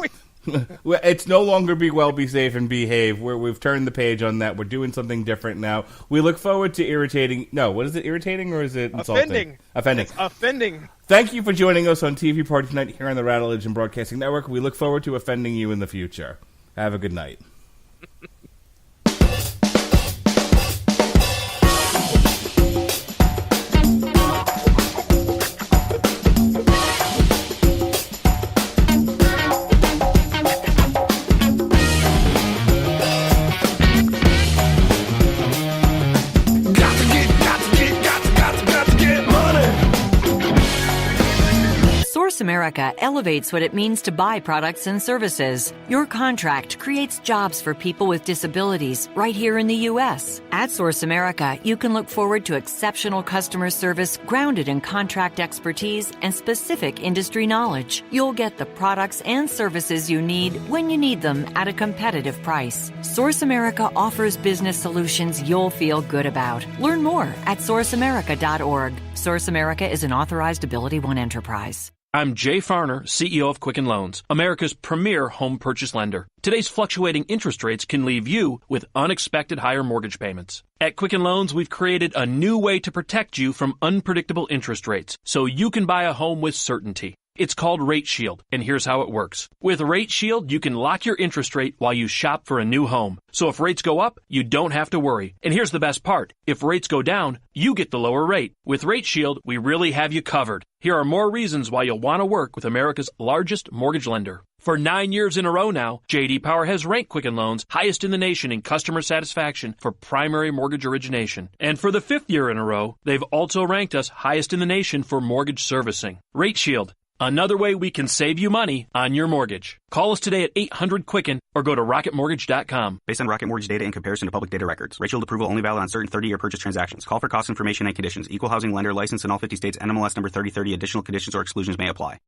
It's no longer be well, be safe, and behave. We've turned the page on that. We're doing something different now. We look forward to irritating. No, what is it? Irritating or is it insulting? Offending. It's offending. Thank you for joining us on TV Party tonight here on the Rattlich and Broadcasting Network. We look forward to offending you in the future. Have a good night. America elevates what it means to buy products and services. Your contract creates jobs for people with disabilities right here in the U.S. At Source America, you can look forward to exceptional customer service grounded in contract expertise and specific industry knowledge. You'll get the products and services you need when you need them at a competitive price. Source America offers business solutions you'll feel good about. Learn more at sourceamerica.org. Source America is an authorized Ability One enterprise. I'm Jay Farner, CEO of Quicken Loans, America's premier home purchase lender. Today's fluctuating interest rates can leave you with unexpected higher mortgage payments. At Quicken Loans, we've created a new way to protect you from unpredictable interest rates so you can buy a home with certainty. It's called Rate Shield, and here's how it works. With Rate Shield, you can lock your interest rate while you shop for a new home. So if rates go up, you don't have to worry. And here's the best part. If rates go down, you get the lower rate. With Rate Shield, we really have you covered. Here are more reasons why you'll want to work with America's largest mortgage lender. For 9 years in a row now, J.D. Power has ranked Quicken Loans highest in the nation in customer satisfaction for primary mortgage origination. And for the 5th year in a row, they've also ranked us highest in the nation for mortgage servicing. Rate Shield, another way we can save you money on your mortgage. Call us today at 800-QUICKEN or go to rocketmortgage.com. Based on Rocket Mortgage data in comparison to public data records. Rate Shield approval only valid on certain 30-year purchase transactions. Call for cost information and conditions. Equal housing lender, license in all 50 states. NMLS number 3030. Additional conditions or exclusions may apply.